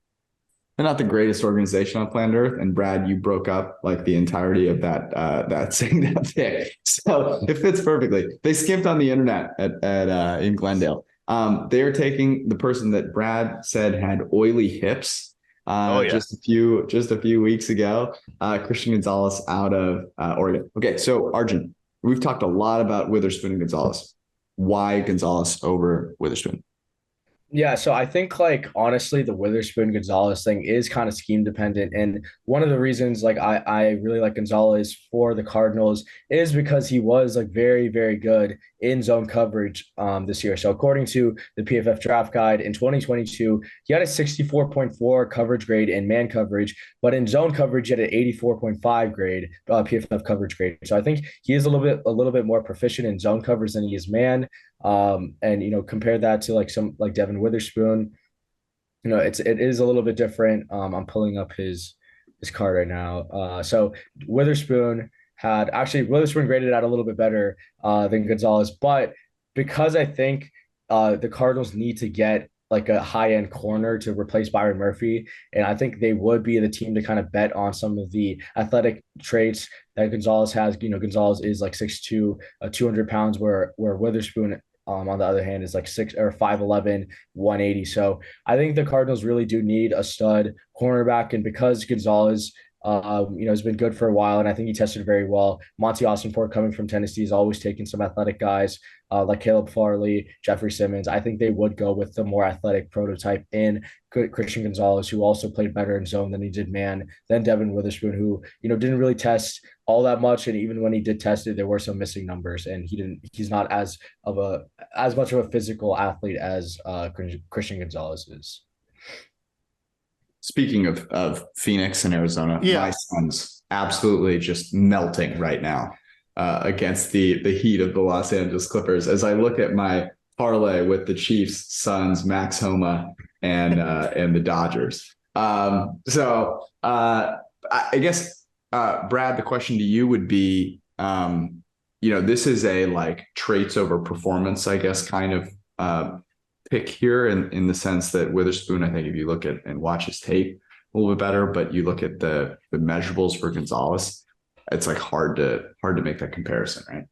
they're not the greatest organization on planet Earth. And Brad, you broke up like the entirety of that saying that pick, so it fits perfectly. They skimped on the internet at in Glendale. They are taking the person that Brad said had oily hips. Just a few weeks ago, Christian Gonzalez out of Oregon. Okay, so Arjun, we've talked a lot about Witherspoon and Gonzalez. Why Gonzalez over Witherspoon? Yeah, so I think like honestly, the Witherspoon Gonzalez thing is kind of scheme dependent. And one of the reasons like I really like Gonzalez for the Cardinals is because he was like very, very good in zone coverage this year. So according to the PFF draft guide in 2022, he had a 64.4 coverage grade in man coverage, but in zone coverage, he had an 84.5 grade PFF coverage grade. So I think he is a little bit more proficient in zone coverage than he is man. And compare that to like some like Devin Witherspoon, it is a little bit different. I'm pulling up his card right now. So Witherspoon graded out a little bit better than Gonzalez, but because I think the Cardinals need to get like a high-end corner to replace Byron Murphy, and I think they would be the team to kind of bet on some of the athletic traits that Gonzalez has. Gonzalez is like 6'2", 200 pounds, where Witherspoon on the other hand is like 5'11", 180. So I think the Cardinals really do need a stud cornerback, and because Gonzalez has been good for a while, and I think he tested very well. Monty Ossenfort, coming from Tennessee, has always taken some athletic guys like Caleb Farley, Jeffrey Simmons. I think they would go with the more athletic prototype in Christian Gonzalez, who also played better in zone than he did man. Then Devin Witherspoon, who didn't really test all that much, and even when he did test it, there were some missing numbers, and he's not as much of a physical athlete as Christian Gonzalez is. Speaking of Phoenix and Arizona, my son's absolutely just melting right now against the heat of the Los Angeles Clippers. As I look at my parlay with the Chiefs, Suns, Max Homa, and the Dodgers. So I guess Brad, the question to you would be, this is a like traits over performance, I guess, kind of pick here in the sense that Witherspoon, I think if you look at and watch his tape a little bit better, but you look at the measurables for Gonzalez, it's like hard to make that comparison, right?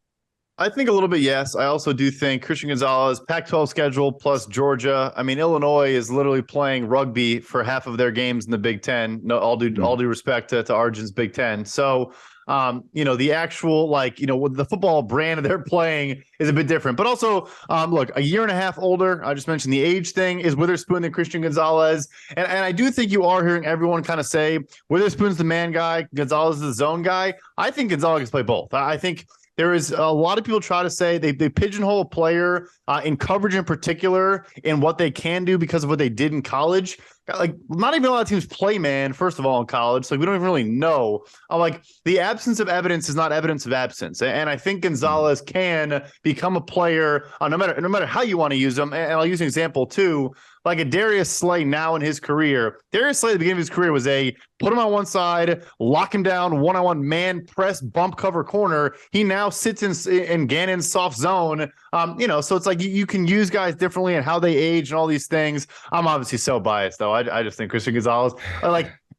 I think a little bit, yes. I also do think Christian Gonzalez, Pac-12 schedule plus Georgia. I mean, Illinois is literally playing rugby for half of their games in the Big Ten. No, all due respect to Arjun's Big Ten. So the actual the football brand they're playing is a bit different. But also, look, a year and a half older. I just mentioned the age thing is Witherspoon than Christian Gonzalez, and I do think you are hearing everyone kind of say Witherspoon's the man guy, Gonzalez is the zone guy. I think Gonzalez can play both. I think there is a lot of people try to say they pigeonhole a player in coverage in particular in what they can do because of what they did in college. Like, not even a lot of teams play man, first of all, in college. So we don't even really know. The absence of evidence is not evidence of absence. And I think Gonzalez can become a player no matter how you want to use him. And I'll use an example too. Like a Darius Slay now in his career. Darius Slay at the beginning of his career was put him on one side, lock him down, one-on-one man press, bump cover corner. He now sits in Gannon's soft zone. So it's like you can use guys differently and how they age and all these things. I'm obviously so biased though. I just think Christian Gonzalez,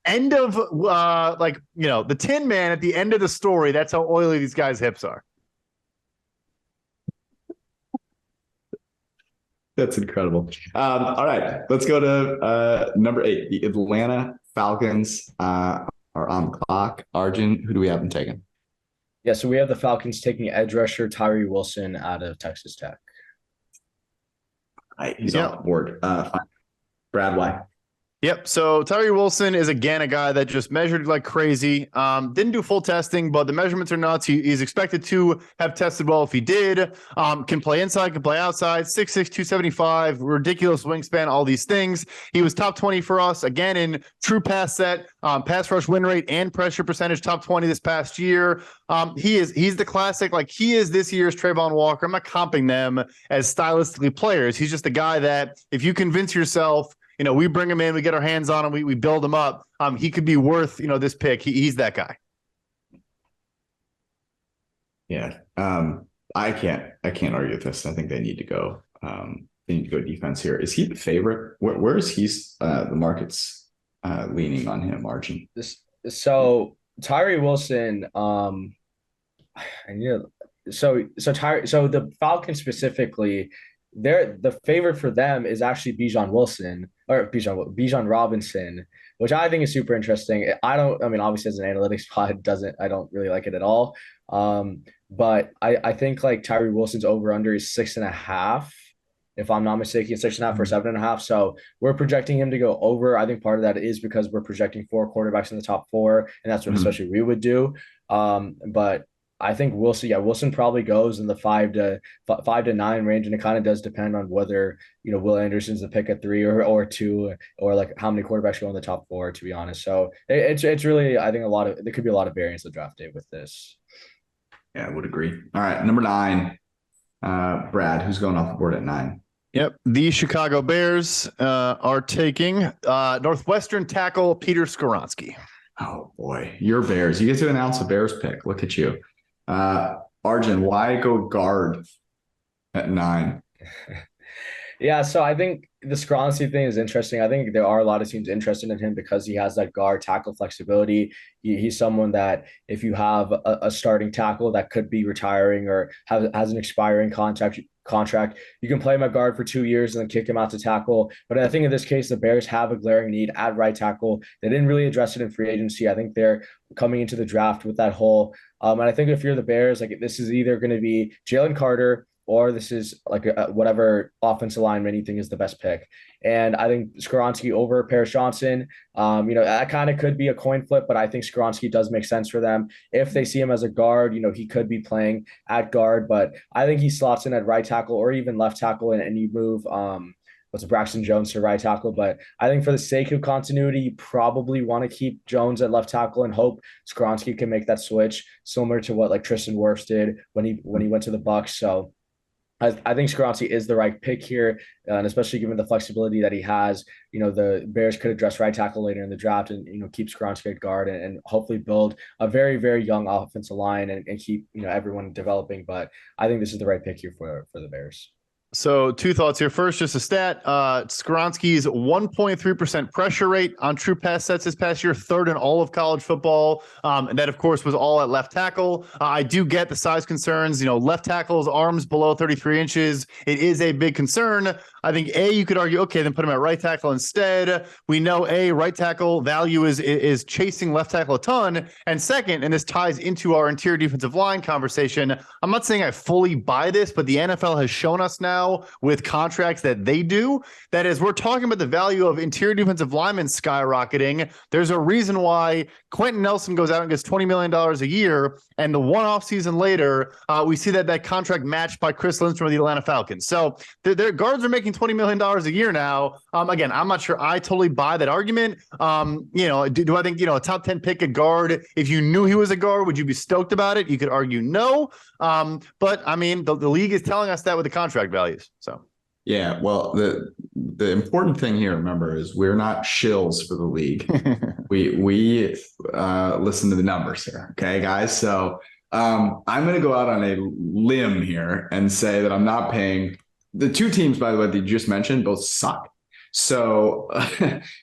end of the Tin Man at the end of the story. That's how oily these guys' hips are. That's incredible. All right, let's go to number 8. The Atlanta Falcons are on the clock. Arjun, who do we have them taking? Yeah, so we have the Falcons taking edge rusher Tyree Wilson out of Texas Tech. All right, he's on the board. Brad, why? Yep. So Tyree Wilson is again a guy that just measured like crazy. Didn't do full testing, but the measurements are nuts. He's expected to have tested well if he did. Can play inside, can play outside. 6'6", 275, ridiculous wingspan, all these things. He was top 20 for us again in true pass set, pass rush win rate, and pressure percentage. Top 20 this past year. He's the classic, like he is this year's Trayvon Walker. I'm not comping them as stylistically players. He's just a guy that if you convince yourself, we bring him in, we get our hands on him, we build him up. He could be worth, this pick. He's that guy. Yeah. I can't argue with this. I think they need to go. They need to go defense here. Is he the favorite? Where is the market's leaning on him, Arjun? So Tyree Wilson, so the Falcons specifically, the favorite for them is actually Bijan Robinson, which I think is super interesting. Obviously as an analytics pod, I don't really like it at all. But I think like Tyree Wilson's over under is 6.5. If I'm not mistaken, 6.5 or 7.5. So we're projecting him to go over. I think part of that is because we're projecting 4 quarterbacks in the top 4, and that's what especially we would do. But I think Wilson probably goes in the 5 to 9 range, and it kind of does depend on whether Will Anderson's the pick at 3 or 2, or like how many quarterbacks go in the top 4. To be honest, so it's really, I think there could be a lot of variance of draft day with this. Yeah, I would agree. All right, number 9, Brad. Who's going off the board at 9? Yep, the Chicago Bears are taking Northwestern tackle Peter Skoronski. Oh boy, your Bears! You get to announce a Bears pick. Look at you. Arjun, why go guard at 9? Yeah, so I think the Skoronski thing is interesting. I think there are a lot of teams interested in him because he has that guard tackle flexibility. He's someone that if you have a starting tackle that could be retiring or has an expiring contract, you can play him at guard for 2 years and then kick him out to tackle. But I think in this case, the Bears have a glaring need at right tackle. They didn't really address it in free agency. I think they're coming into the draft with that hole. And I think if you're the Bears, like this is either going to be Jalen Carter, or this is like whatever offensive lineman you think is the best pick. And I think Skoronski over Paris Johnson, that kind of could be a coin flip, but I think Skoronski does make sense for them. If they see him as a guard, he could be playing at guard, but I think he slots in at right tackle or even left tackle, and you move Braxton Jones to right tackle. But I think for the sake of continuity, you probably want to keep Jones at left tackle and hope Skoronski can make that switch, similar to what like Tristan Wirfs did when he went to the Bucs. So I think Skoronski is the right pick here, and especially given the flexibility that he has, the Bears could address right tackle later in the draft and, keep Skoronski at guard and hopefully build a very, very young offensive line and keep, everyone developing. But I think this is the right pick here for the Bears. So 2 thoughts here. First, just a stat. Skoronski's 1.3% pressure rate on true pass sets this past year, 3rd in all of college football. And that, of course, was all at left tackle. I do get the size concerns. Left tackle's arms below 33 inches. It is a big concern. I think, you could argue, okay, then put him at right tackle instead. We know, right tackle value is chasing left tackle a ton. And second, and this ties into our interior defensive line conversation, I'm not saying I fully buy this, but the NFL has shown us now with contracts that they do, that as we're talking about the value of interior defensive linemen skyrocketing, there's a reason why Quentin Nelson goes out and gets $20 million a year, and the one off season later, we see that contract matched by Chris Lindstrom of the Atlanta Falcons. So their guards are making $20 million a year now. Again, I'm not sure I totally buy that argument. Do I think, a top 10 pick at guard, if you knew he was a guard, would you be stoked about it? You could argue no. But I mean, the league is telling us that with the contract values. So yeah, well, the important thing here, remember, is we're not shills for the league. we listen to the numbers here, okay, guys. So I'm going to go out on a limb here and say that I'm not paying. The 2 teams, by the way, that you just mentioned, both suck. So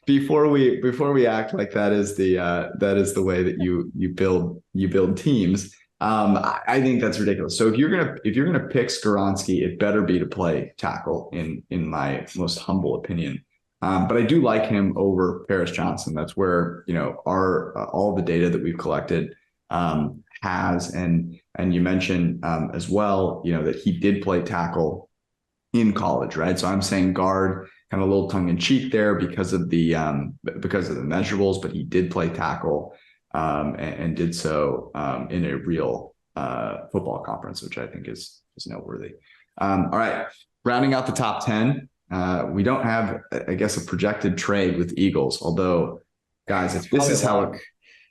before we act like that is the way that you build teams. I think that's ridiculous. So if you're gonna pick Skoronski, it better be to play tackle in my most humble opinion. But I do like him over Paris Johnson. That's where our all the data that we've collected has, and you mentioned as well that he did play tackle in college, right? So I'm saying guard kind of a little tongue in cheek there because of the measurables, but he did play tackle and did so in a real football conference, which I think is noteworthy. All right, rounding out the top 10. We don't have, I guess, a projected trade with Eagles, although, guys, if this is how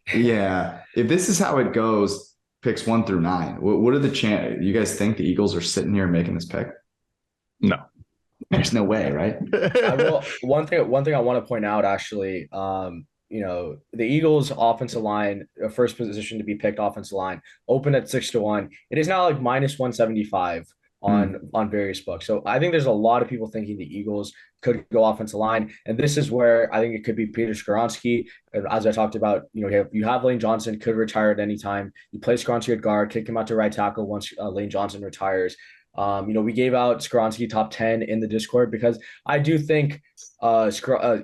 if this is how it goes, picks 1 through 9, what are the chances? You guys think the Eagles are sitting here making this pick? No, there's no way, right? One thing I want to point out, actually, the Eagles' offensive line, first position to be picked offensive line, open at 6-1. It is now like minus 175 on various books. So I think there's a lot of people thinking the Eagles could go offensive line, and this is where I think it could be Peter Skoronski. As I talked about, you have Lane Johnson could retire at any time. You play Skoronski at guard, kick him out to right tackle once Lane Johnson retires. We gave out Skoronski top 10 in the Discord because I do think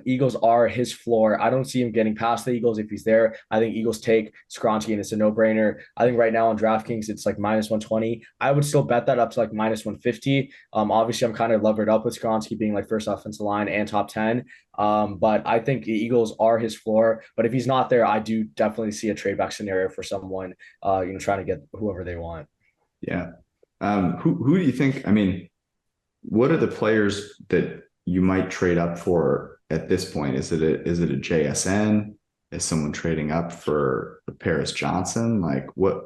Eagles are his floor. I don't see him getting past the Eagles if he's there. I think Eagles take Skoronski and it's a no-brainer. I think right now on DraftKings it's like minus 120. I would still bet that up to like minus 150. Obviously I'm kind of levered up with Skoronski being like first offensive line and top 10. But I think the Eagles are his floor. But if he's not there, I do definitely see a trade back scenario for someone trying to get whoever they want. Yeah. Who do you think? I mean, what are the players that you might trade up for at this point? Is it a JSN? Is someone trading up for Paris Johnson? Like what?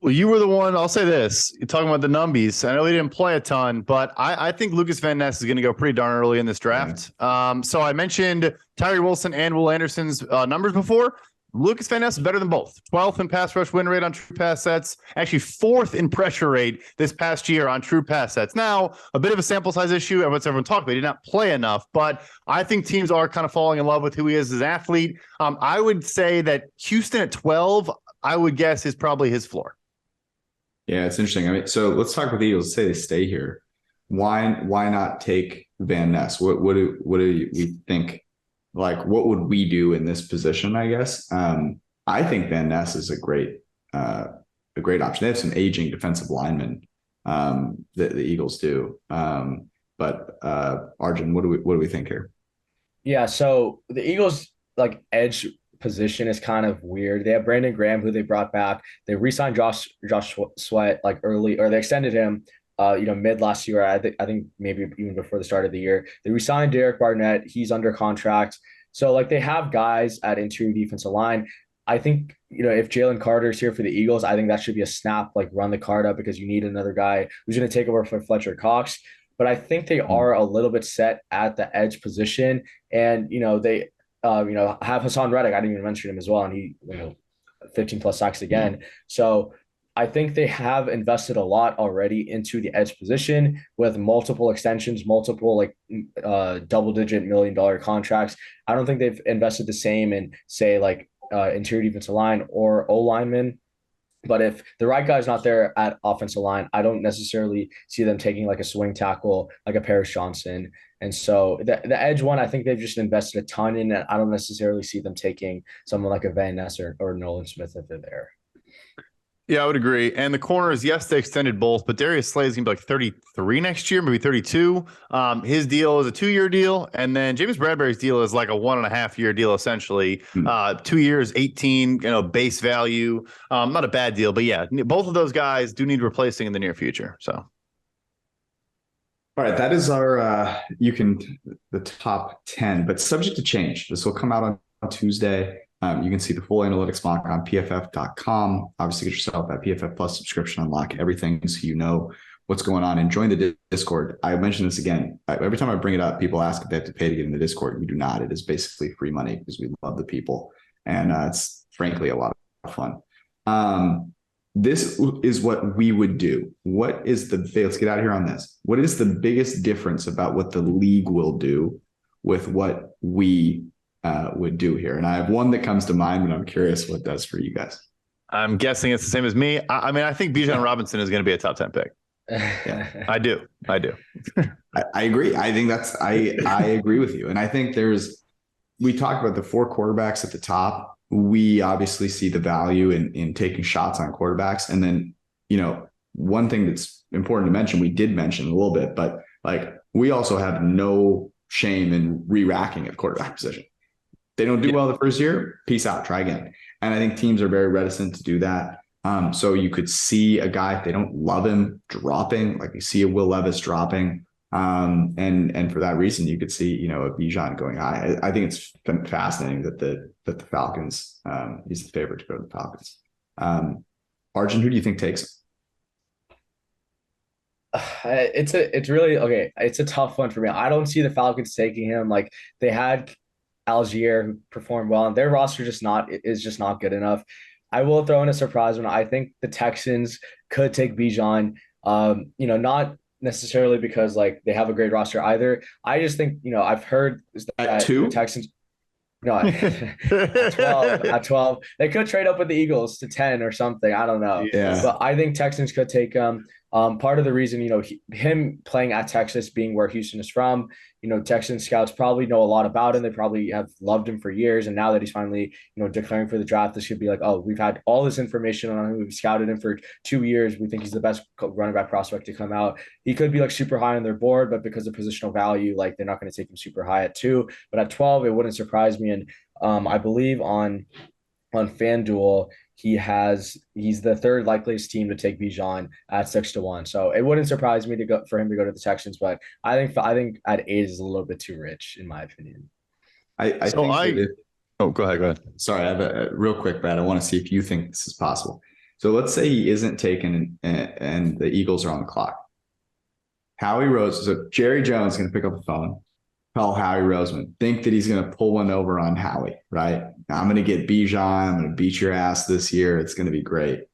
Well, you were the one. I'll say this. You're talking about the numbies. I know he didn't play a ton, but I think Lucas Van Ness is going to go pretty darn early in this draft. Yeah. So I mentioned Tyree Wilson and Will Anderson's numbers before. Lucas Van Ness is better than both. 12th in pass rush win rate on true pass sets. Actually 4th in pressure rate this past year on true pass sets. Now, a bit of a sample size issue. What's everyone talking about? He did not play enough, but I think teams are kind of falling in love with who he is as an athlete. I would say that Houston at 12, I would guess, is probably his floor. Yeah, it's interesting. I mean, so let's talk about the Eagles. Say they stay here. Why not take Van Ness? What do we think? Like, what would we do in this position, I guess? I think Van Ness is a great option. They have some aging defensive linemen that the Eagles do. But Arjun, what do we think here? Yeah, so the Eagles like edge position is kind of weird. They have Brandon Graham, who they brought back. They re-signed Josh Sweat like early, or they extended him mid last year. I think maybe even before the start of the year. They re-signed Derek Barnett. He's under contract. So like they have guys at interior defensive line. I think, if Jalen Carter's here for the Eagles, I think that should be a snap, like run the card up because you need another guy who's going to take over for Fletcher Cox. But I think they are a little bit set at the edge position. And, they, have Hassan Reddick. I didn't even mention him as well. And he, 15 plus sacks again. So I think they have invested a lot already into the edge position with multiple extensions, multiple double-digit $1 million contracts. I don't think they've invested the same in, say, interior defensive line or O-lineman. But if the right guy's not there at offensive line, I don't necessarily see them taking like a swing tackle, like a Paris Johnson. And so the edge one, I think they've just invested a ton in it. I don't necessarily see them taking someone like a Van Ness or Nolan Smith if they're there. Yeah, I would agree. And the corners, yes, they extended both, but Darius Slay is going to be like 33 next year, maybe 32. His deal is a 2-year deal. And then James Bradbury's deal is like a 1.5-year deal, essentially. 2 years, 18, base value. Not a bad deal, but yeah, both of those guys do need replacing in the near future. So. All right, that is our the top 10, but subject to change. This will come out on Tuesday. You can see the full analytics mock on pff.com. Obviously, get yourself that PFF Plus subscription, unlock everything so you know what's going on, and join the Discord. I mentioned this again. Every time I bring it up, people ask if they have to pay to get in the Discord. We do not. It is basically free money because we love the people, and it's frankly a lot of fun. This is what we would do. Let's get out of here on this. What is the biggest difference about what the league will do with what we would do here? And I have one that comes to mind, but I'm curious what it does for you guys. I'm guessing it's the same as me. I mean, I think Bijan Robinson is going to be a top 10 pick. Yeah, I do. I agree. I think I agree with you. And I think we talked about the 4 quarterbacks at the top. We obviously see the value in taking shots on quarterbacks. And then, one thing that's important to mention, we did mention a little bit, but we also have no shame in re-racking at quarterback position. They don't do well the first year, peace out, try again. And I think teams are very reticent to do that. So you could see a guy, if they don't love him, dropping, like you see a Will Levis dropping. And for that reason, you could see, a Bijan going high. I think it's fascinating that the Falcons, he's the favorite to go to the Falcons. Arjun, who do you think takes him? It's really okay. It's a tough one for me. I don't see the Falcons taking him. Like they had Algier who performed well, and their roster is just not good enough. I will throw in a surprise one. I think the Texans could take Bijan. Not necessarily because like they have a great roster either. I just think I've heard that at 2 the Texans. No, at 12. They could trade up with the Eagles to 10 or something. I don't know. Yeah. But I think Texans could take him. Part of the reason, him playing at Texas, being where Houston is from, Texans scouts probably know a lot about him. They probably have loved him for years. And now that he's finally, declaring for the draft, this should be like, oh, we've had all this information on him. We've scouted him for 2 years. We think he's the best running back prospect to come out. He could be like super high on their board, but because of positional value, like they're not going to take him super high at 2. But at 12, it wouldn't surprise me. And I believe on FanDuel, he's the third likeliest team to take Bijan at 6-1. So it wouldn't surprise me for him to go to the Texans, but I think at 8 is a little bit too rich in my opinion. Go ahead. Sorry, I have a real quick, Brad. I want to see if you think this is possible. So let's say he isn't taken and the Eagles are on the clock. Howie Rose, so Jerry Jones is going to pick up the phone, call Howie Roseman, think that he's going to pull one over on Howie, right? I'm going to get Bijan. I'm going to beat your ass this year. It's going to be great.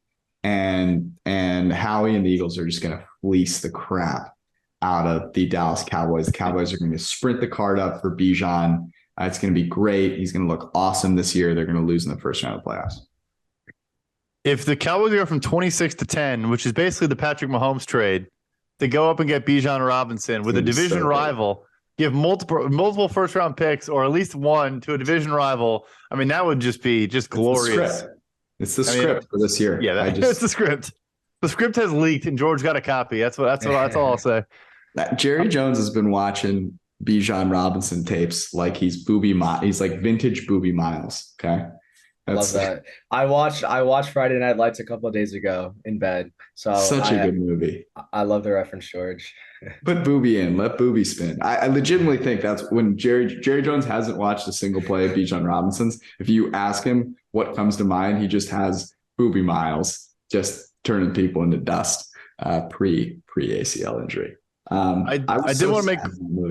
And Howie and the Eagles are just going to fleece the crap out of the Dallas Cowboys. The Cowboys are going to sprint the card up for Bijan. It's going to be great. He's going to look awesome this year. They're going to lose in the first round of the playoffs. If the Cowboys go from 26 to 10, which is basically the Patrick Mahomes trade, to go up and get Bijan Robinson with a division rival, give multiple first round picks or at least one to a division rival. I mean, that would just be glorious. It's the script for this year. Yeah, it's the script. The script has leaked and George got a copy. That's all I'll say. Jerry Jones has been watching Bijan Robinson tapes like he's like vintage Booby Miles. Okay. Love that. I watched Friday Night Lights a couple of days ago in bed. So such a good movie. I love the reference, George. Put Booby in. Let Booby spin. I legitimately think that's when Jerry Jones hasn't watched a single play of Bijan Robinson's. If you ask him what comes to mind, he just has Booby Miles just turning people into dust pre ACL injury. I did want to make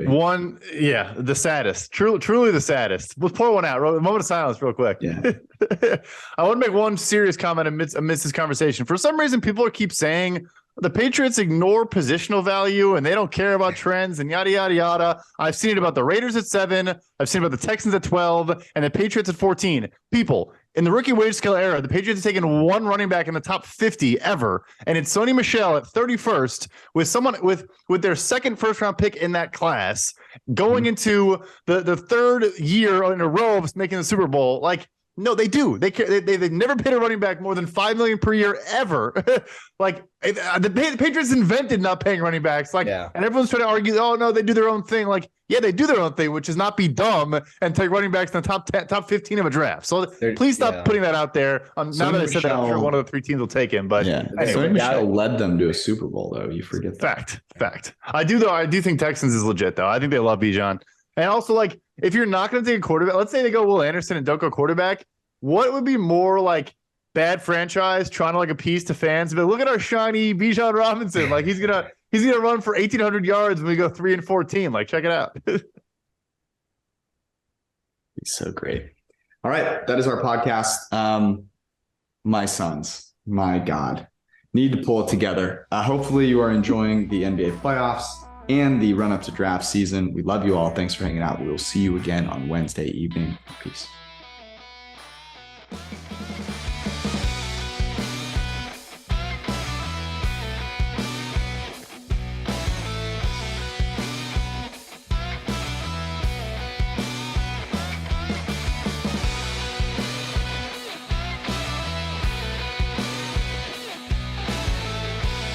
one, the saddest, truly the saddest. Let's pour one out. A moment of silence real quick. Yeah. I want to make one serious comment amidst this conversation. For some reason, people keep saying the Patriots ignore positional value and they don't care about trends and yada, yada, yada. I've seen it about the Raiders at 7. I've seen it about the Texans at 12 and the Patriots at 14. People, in the rookie wage scale era, the Patriots have taken one running back in the top 50 ever, and it's Sony Michel at 31st with someone with their second first-round pick in that class going into the third year in a row of making the Super Bowl. Like, no, they do. They never paid a running back more than $5 million per year ever. Like the Patriots invented not paying running backs. Like, and everyone's trying to argue, oh no, they do their own thing. Like, yeah, they do their own thing, which is not be dumb and take running backs in the top 15 of a draft. So please stop putting that out there. Now that I said that, I'm sure one of the 3 teams will take him. But anyway, Sony Michel led them to a Super Bowl, though. You forget that. Fact. I do think Texans is legit, though. I think they love Bijan. And also, like, if you're not going to take a quarterback, let's say they go Will Anderson and don't go quarterback, what would be more like bad franchise trying to like appease to fans? But look at our shiny Bijan Robinson. Like he's gonna run for 1,800 yards when we go 3-14. Like, check it out. He's so great. All right, that is our podcast. My sons, my God, need to pull it together. Hopefully you are enjoying the NBA playoffs and the run up to draft season. We love you all. Thanks for hanging out. We will see you again on Wednesday evening. Peace.